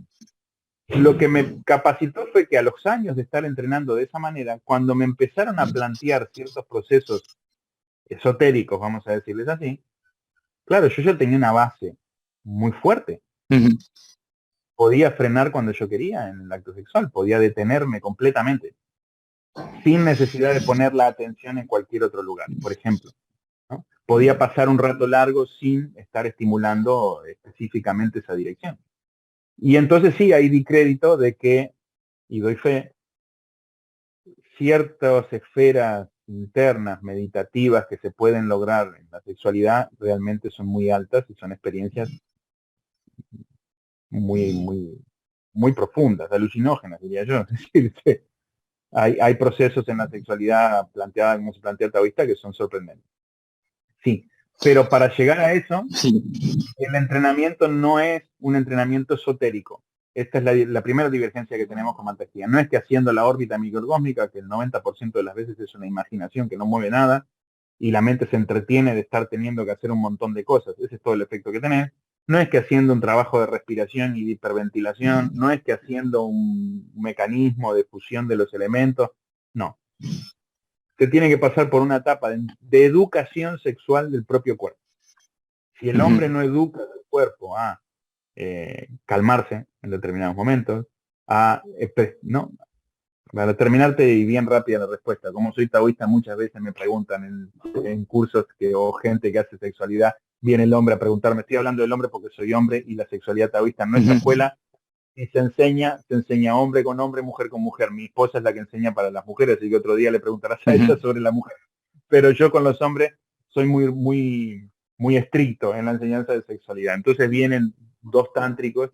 Lo que me capacitó fue que a los años de estar entrenando de esa manera, cuando me empezaron a plantear ciertos procesos esotéricos, vamos a decirles así, claro, yo ya tenía una base muy fuerte. podía frenar cuando yo quería en el acto sexual, podía detenerme completamente, sin necesidad de poner la atención en cualquier otro lugar, por ejemplo, ¿no? Podía pasar un rato largo sin estar estimulando específicamente esa dirección. Y entonces sí, ahí di crédito de que, y doy fe, ciertas esferas internas, meditativas que se pueden lograr en la sexualidad realmente son muy altas y son experiencias muy, muy, muy profundas, alucinógenas, diría yo. Es decir, hay procesos en la sexualidad planteada, como se plantea el taoísta, que son sorprendentes. Sí, pero para llegar a eso, Sí. el entrenamiento no es un entrenamiento esotérico. Esta es la primera divergencia que tenemos con Mantequilla. No es que haciendo la órbita microcósmica, que el 90% de las veces es una imaginación que no mueve nada, y la mente se entretiene de estar teniendo que hacer un montón de cosas. Ese es todo el efecto que tenés. No es que haciendo un trabajo de respiración y de hiperventilación, no es que haciendo un mecanismo de fusión de los elementos, no. Se tiene que pasar por una etapa de educación sexual del propio cuerpo. Si el hombre no educa al cuerpo a calmarse en determinados momentos, no, para terminarte y bien rápida la respuesta, como soy taoísta muchas veces me preguntan en cursos o gente que hace sexualidad, viene el hombre a preguntarme, estoy hablando del hombre porque soy hombre y la sexualidad taoísta en nuestra escuela, y se enseña hombre con hombre, mujer con mujer. Mi esposa es la que enseña para las mujeres, así que otro día le preguntarás a ella sobre la mujer. Pero yo con los hombres soy muy, muy, muy estricto en la enseñanza de sexualidad. Entonces vienen dos tántricos,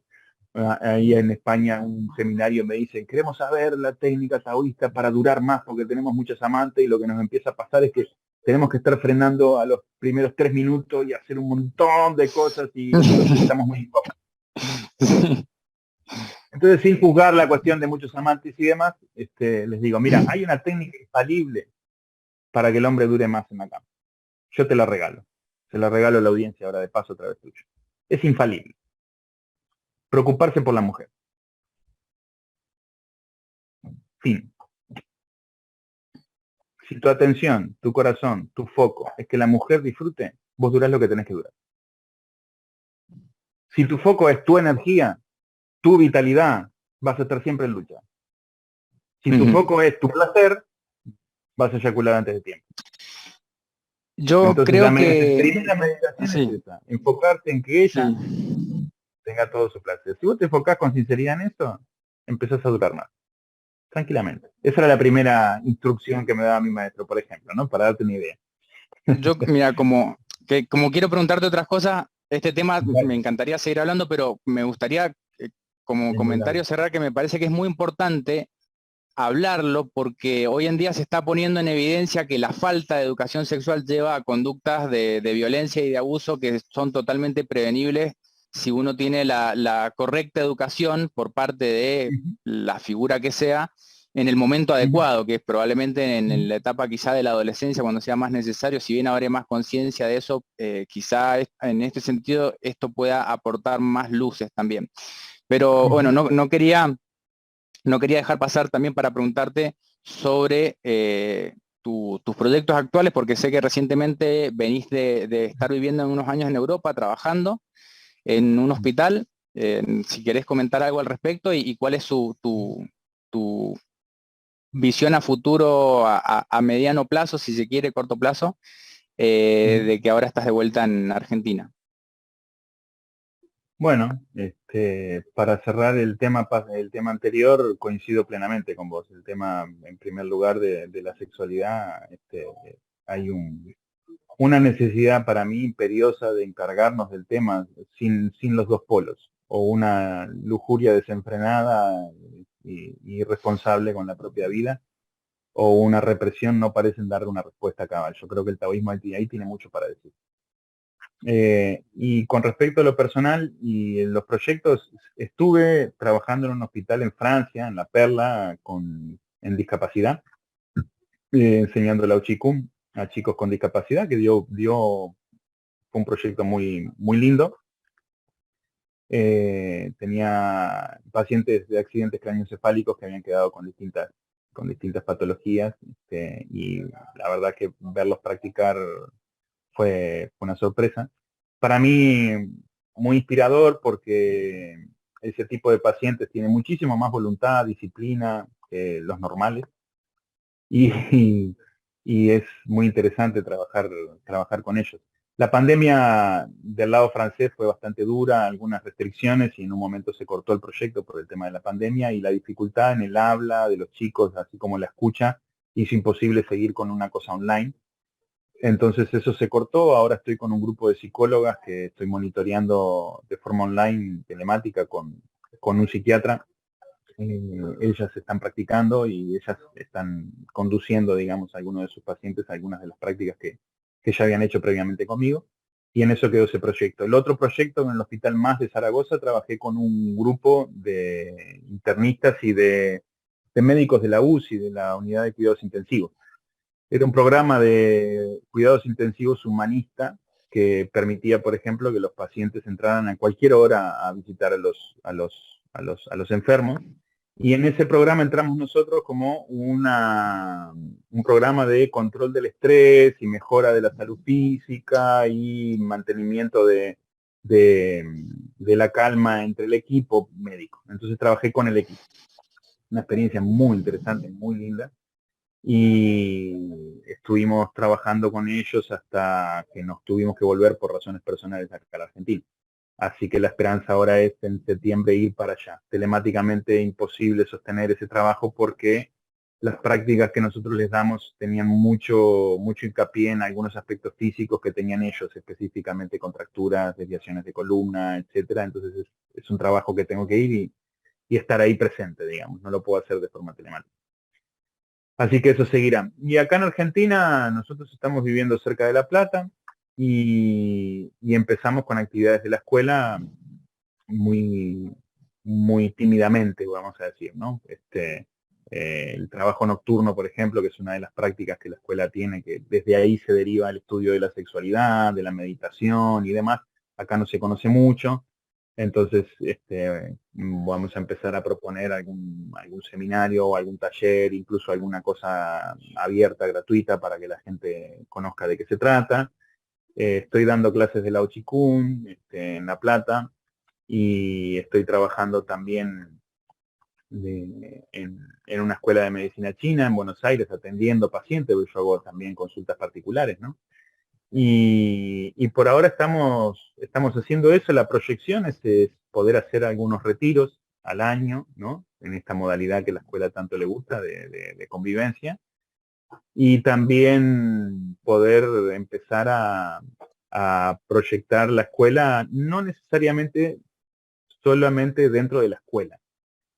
ahí en España un seminario me dicen, queremos saber la técnica taoísta para durar más porque tenemos muchos amantes y lo que nos empieza a pasar es que tenemos que estar frenando a los primeros 3 minutos y hacer un montón de cosas y estamos muy incómodos. Entonces, sin juzgar la cuestión de muchos amantes y demás, les digo, mira, hay una técnica infalible para que el hombre dure más en la cama. Yo te la regalo. Se la regalo a la audiencia ahora de paso otra vez tuyo. Es infalible. Preocuparse por la mujer. Fin. Si tu atención, tu corazón, tu foco es que la mujer disfrute, vos durás lo que tenés que durar. Si tu foco es tu energía, tu vitalidad, vas a estar siempre en lucha. Si tu foco es tu placer, vas a eyacular antes de tiempo. Yo Entonces creo que primera meditación es sí, esa, enfocarte en que ella sí. tenga todo su placer. Si vos te enfocás con sinceridad en eso, empezás a durar más, tranquilamente. Esa era la primera instrucción que me daba mi maestro, por ejemplo, ¿no? Para darte una idea. Yo, mira, como quiero preguntarte otras cosas, este tema me Dale. encantaría seguir hablando, pero me gustaría, como comentario cerrar, que me parece que es muy importante hablarlo porque hoy en día se está poniendo en evidencia que la falta de educación sexual lleva a conductas de violencia y de abuso que son totalmente prevenibles si uno tiene la correcta educación por parte de Ujú, la figura que sea en el momento ujú, adecuado, que es probablemente en la etapa quizá de la adolescencia, cuando sea más necesario, si bien habrá más conciencia de eso, quizá en este sentido esto pueda aportar más luces también. Pero bueno, ujú. no quería dejar pasar también para preguntarte sobre tus proyectos actuales, porque sé que recientemente venís de estar viviendo en unos años en Europa, trabajando en un hospital. Si querés comentar algo al respecto y cuál es tu visión a futuro, a mediano plazo, si se quiere, corto plazo, Ujú. de que ahora estás de vuelta en Argentina. Bueno, para cerrar el tema anterior, coincido plenamente con vos. El tema, en primer lugar, de la sexualidad, hay una necesidad para mí imperiosa de encargarnos del tema sin los dos polos, o una lujuria desenfrenada y irresponsable con la propia vida, o una represión no parecen darle una respuesta cabal. Yo creo que el taoísmo ahí tiene mucho para decir. Y con respecto a lo personal y en los proyectos, estuve trabajando en un hospital en Francia, en La Perla, en discapacidad, enseñando la Uchicum a chicos con discapacidad, que fue un proyecto muy, muy lindo. Tenía pacientes de accidentes craneoencefálicos que habían quedado con distintas patologías, y la verdad que verlos practicar fue una sorpresa. Para mí, muy inspirador porque ese tipo de pacientes tiene muchísimo más voluntad, disciplina que los normales. Y, y es muy interesante trabajar con ellos. La pandemia del lado francés fue bastante dura, algunas restricciones y en un momento se cortó el proyecto por el tema de la pandemia y la dificultad en el habla de los chicos, así como la escucha, hizo imposible seguir con una cosa online. Entonces eso se cortó, ahora estoy con un grupo de psicólogas que estoy monitoreando de forma online, telemática, con un psiquiatra. Ellas están practicando y ellas están conduciendo, digamos, a algunos de sus pacientes a algunas de las prácticas que ya habían hecho previamente conmigo. Y en eso quedó ese proyecto. El otro proyecto, en el Hospital Más de Zaragoza, trabajé con un grupo de internistas y de médicos de la UCI, de la Unidad de Cuidados Intensivos. Era un programa de cuidados intensivos humanista que permitía, por ejemplo, que los pacientes entraran a cualquier hora a visitar a los enfermos. Y en ese programa entramos nosotros como un programa de control del estrés y mejora de la salud física y mantenimiento de la calma entre el equipo médico. Entonces trabajé con el equipo. Una experiencia muy interesante, muy linda. Y estuvimos trabajando con ellos hasta que nos tuvimos que volver por razones personales acá a la Argentina. Así que la esperanza ahora es en septiembre ir para allá. Telemáticamente imposible sostener ese trabajo porque las prácticas que nosotros les damos tenían mucho hincapié en algunos aspectos físicos que tenían ellos, específicamente contracturas, desviaciones de columna, etcétera. Entonces es un trabajo que tengo que ir y estar ahí presente, digamos. No lo puedo hacer de forma telemática. Así que eso seguirá. Y acá en Argentina nosotros estamos viviendo cerca de La Plata y empezamos con actividades de la escuela muy, muy tímidamente, vamos a decir, ¿no? El trabajo nocturno, por ejemplo, que es una de las prácticas que la escuela tiene, que desde ahí se deriva el estudio de la sexualidad, de la meditación y demás. Acá no se conoce mucho. Entonces, vamos a empezar a proponer algún seminario o algún taller, incluso alguna cosa abierta, gratuita, para que la gente conozca de qué se trata. Estoy dando clases de Lao Chi Kung en La Plata y estoy trabajando también en una escuela de medicina china en Buenos Aires, atendiendo pacientes, porque yo hago también consultas particulares, ¿no? Y por ahora estamos haciendo eso. La proyección es poder hacer algunos retiros al año, ¿no? En esta modalidad que la escuela tanto le gusta de convivencia. Y también poder empezar a proyectar la escuela, no necesariamente solamente dentro de la escuela,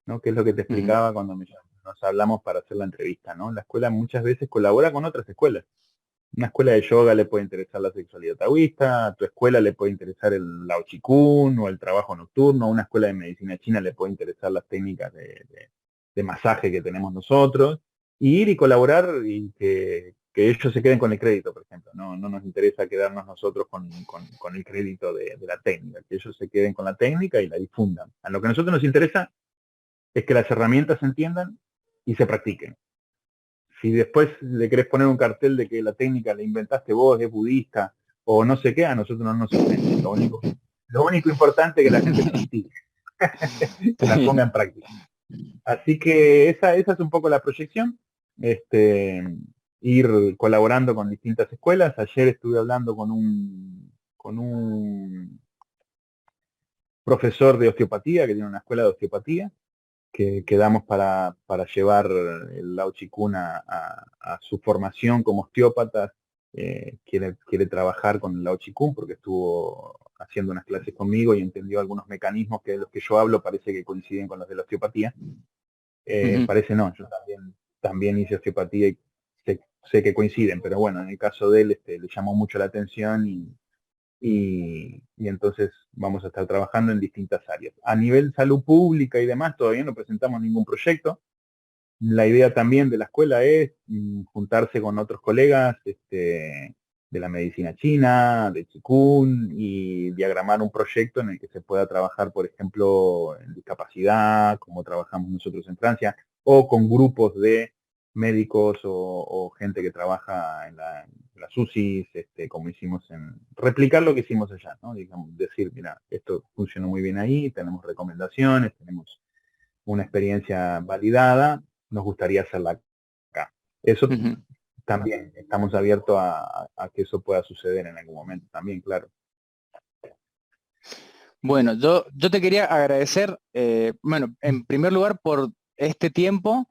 ¿no? Que es lo que te explicaba cuando nos hablamos para hacer la entrevista, ¿no? La escuela muchas veces colabora con otras escuelas. Una escuela de yoga le puede interesar la sexualidad taoísta, a tu escuela le puede interesar el Lao Chi Kung o el trabajo nocturno, a una escuela de medicina china le puede interesar las técnicas de masaje que tenemos nosotros, y ir y colaborar y que ellos se queden con el crédito, por ejemplo. No nos interesa quedarnos nosotros con el crédito de la técnica, que ellos se queden con la técnica y la difundan. A lo que a nosotros nos interesa es que las herramientas se entiendan y se practiquen. Si después le querés poner un cartel de que la técnica la inventaste vos, es budista, o no sé qué, a nosotros no nos ofende. Lo único importante es que la gente practique, que la ponga en práctica. Así que esa es un poco la proyección. Ir colaborando con distintas escuelas. Ayer estuve hablando con un profesor de osteopatía que tiene una escuela de osteopatía, que quedamos para llevar el Lao Chi Kung a su formación como osteópata. Quiere trabajar con el Lao Chi Kung porque estuvo haciendo unas clases conmigo y entendió algunos mecanismos que de los que yo hablo parece que coinciden con los de la osteopatía. Parece no, yo también hice osteopatía y sé que coinciden, pero bueno, en el caso de él le llamó mucho la atención y entonces vamos a estar trabajando en distintas áreas. A nivel salud pública y demás, todavía no presentamos ningún proyecto. La idea también de la escuela es juntarse con otros colegas de la medicina china, de Qigong, y diagramar un proyecto en el que se pueda trabajar, por ejemplo, en discapacidad, como trabajamos nosotros en Francia, o con grupos de médicos o gente que trabaja en la las UCIs, como hicimos replicar lo que hicimos allá, ¿no? Digamos, decir, mira, esto funcionó muy bien ahí, tenemos recomendaciones, tenemos una experiencia validada, nos gustaría hacerla acá. Eso Ujú. también, estamos abiertos a que eso pueda suceder en algún momento también, claro. Bueno, yo te quería agradecer, bueno, en primer lugar por este tiempo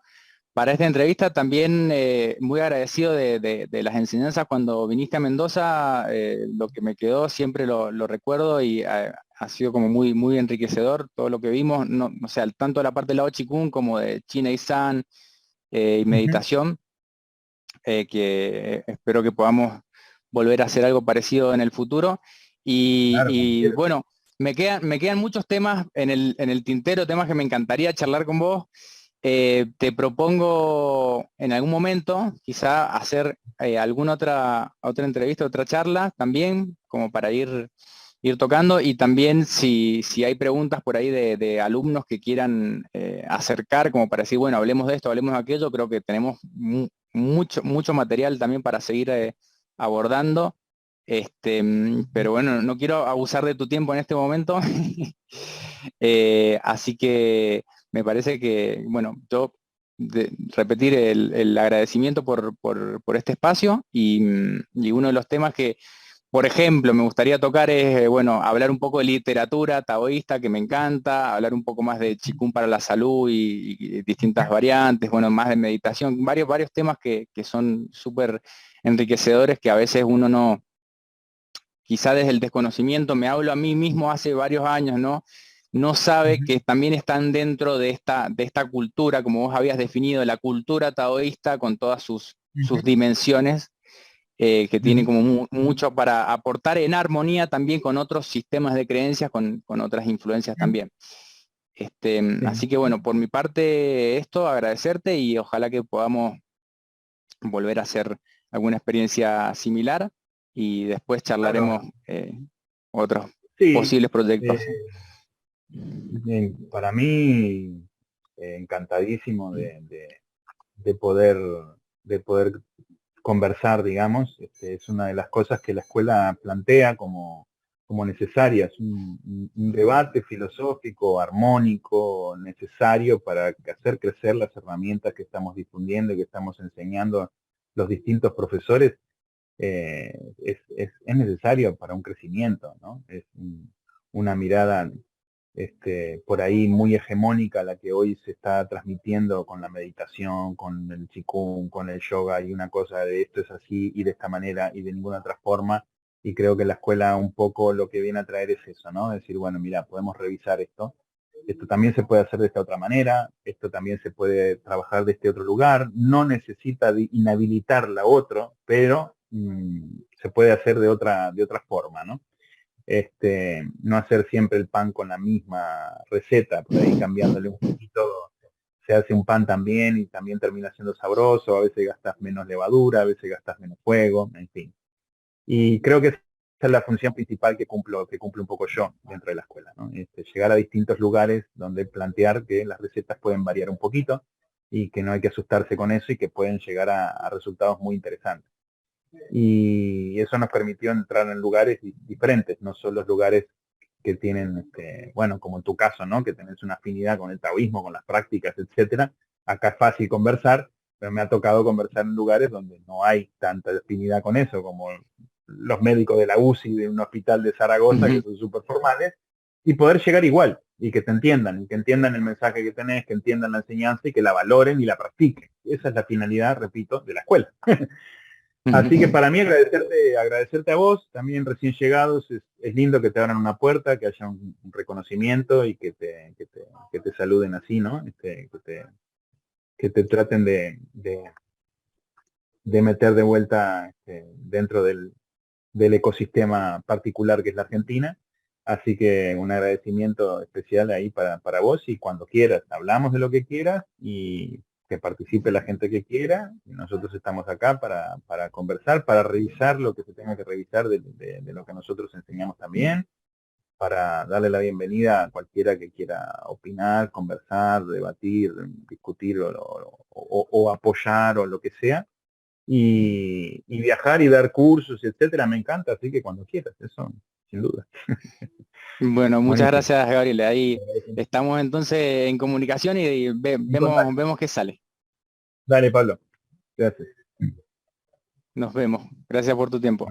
para esta entrevista, también muy agradecido de las enseñanzas cuando viniste a Mendoza, lo que me quedó siempre lo recuerdo y ha sido como muy, muy enriquecedor todo lo que vimos, no, o sea, tanto de la parte del lado Qigong como de China y San y Ujú. meditación, que espero que podamos volver a hacer algo parecido en el futuro. Claro, cuando Y quieras. bueno, me quedan muchos temas en el tintero, temas que me encantaría charlar con vos. Te propongo en algún momento quizá hacer alguna otra entrevista, otra charla también, como para ir tocando y también si hay preguntas por ahí de alumnos que quieran acercar, como para decir, bueno, hablemos de esto, hablemos de aquello, creo que tenemos mucho material también para seguir abordando. Pero bueno, no quiero abusar de tu tiempo en este momento. Así que me parece que, bueno, yo repetir el agradecimiento por este espacio y uno de los temas que, por ejemplo, me gustaría tocar es, bueno, hablar un poco de literatura taoísta, que me encanta, hablar un poco más de Qigong para la salud y distintas variantes, bueno, más de meditación, varios temas que son súper enriquecedores que a veces uno no, quizá desde el desconocimiento, me hablo a mí mismo hace varios años, ¿no? No sabe Ujú, que también están dentro de esta cultura, como vos habías definido, la cultura taoísta con todas sus ujú, dimensiones, que tiene ujú. como mucho para aportar en armonía también con otros sistemas de creencias, con otras influencias también. Sí. Así que bueno, por mi parte esto, agradecerte y ojalá que podamos volver a hacer alguna experiencia similar y después Claro. charlaremos otros Sí, posibles proyectos. eh, para mí, encantadísimo de poder, de poder conversar, digamos. Es una de las cosas que la escuela plantea como necesarias, un debate filosófico, armónico, necesario para hacer crecer las herramientas que estamos difundiendo y que estamos enseñando los distintos profesores. Es necesario para un crecimiento, ¿no? Una mirada por ahí muy hegemónica la que hoy se está transmitiendo con la meditación, con el Qigong, con el yoga, y una cosa de esto es así y de esta manera y de ninguna otra forma. Y creo que la escuela un poco lo que viene a traer es eso, ¿no? Decir, bueno, mira, podemos revisar esto. Esto también se puede hacer de esta otra manera, esto también se puede trabajar de este otro lugar, no necesita inhabilitar la otro, pero se puede hacer de otra forma, ¿no? No hacer siempre el pan con la misma receta, por ahí cambiándole un poquito, se hace un pan también y también termina siendo sabroso, a veces gastas menos levadura, a veces gastas menos fuego, en fin. Y creo que esa es la función principal que cumple un poco yo dentro de la escuela, ¿no? Llegar a distintos lugares donde plantear que las recetas pueden variar un poquito y que no hay que asustarse con eso y que pueden llegar a resultados muy interesantes. Y eso nos permitió entrar en lugares diferentes, no solo los lugares que tienen, bueno, como en tu caso, ¿no? Que tenés una afinidad con el taoísmo, con las prácticas, etcétera. Acá es fácil conversar, pero me ha tocado conversar en lugares donde no hay tanta afinidad con eso, como los médicos de la UCI de un hospital de Zaragoza, que Ujú, son súper formales, y poder llegar igual, y que te entiendan, y que entiendan el mensaje que tenés, que entiendan la enseñanza y que la valoren y la practiquen. Esa es la finalidad, repito, de la escuela. Así que ujú. para mí agradecerte a vos, también recién llegados, es lindo que te abran una puerta, que haya un reconocimiento y que te saluden así, ¿no? Que te traten de meter de vuelta dentro del ecosistema particular que es la Argentina. Así que un agradecimiento especial ahí para vos y cuando quieras, hablamos de lo que quieras y que participe la gente que quiera. Y nosotros estamos acá para conversar, para revisar lo que se tenga que revisar de lo que nosotros enseñamos también, para darle la bienvenida a cualquiera que quiera opinar, conversar, debatir, discutir o apoyar o lo que sea. y viajar y dar cursos, etcétera, me encanta, así que cuando quieras, eso, sin duda. Bueno, muchas Buenísimo. gracias, Gabriel. Ahí estamos entonces en comunicación y En contacto. vemos qué sale. Dale, Pablo. Gracias. Nos vemos. Gracias por tu tiempo.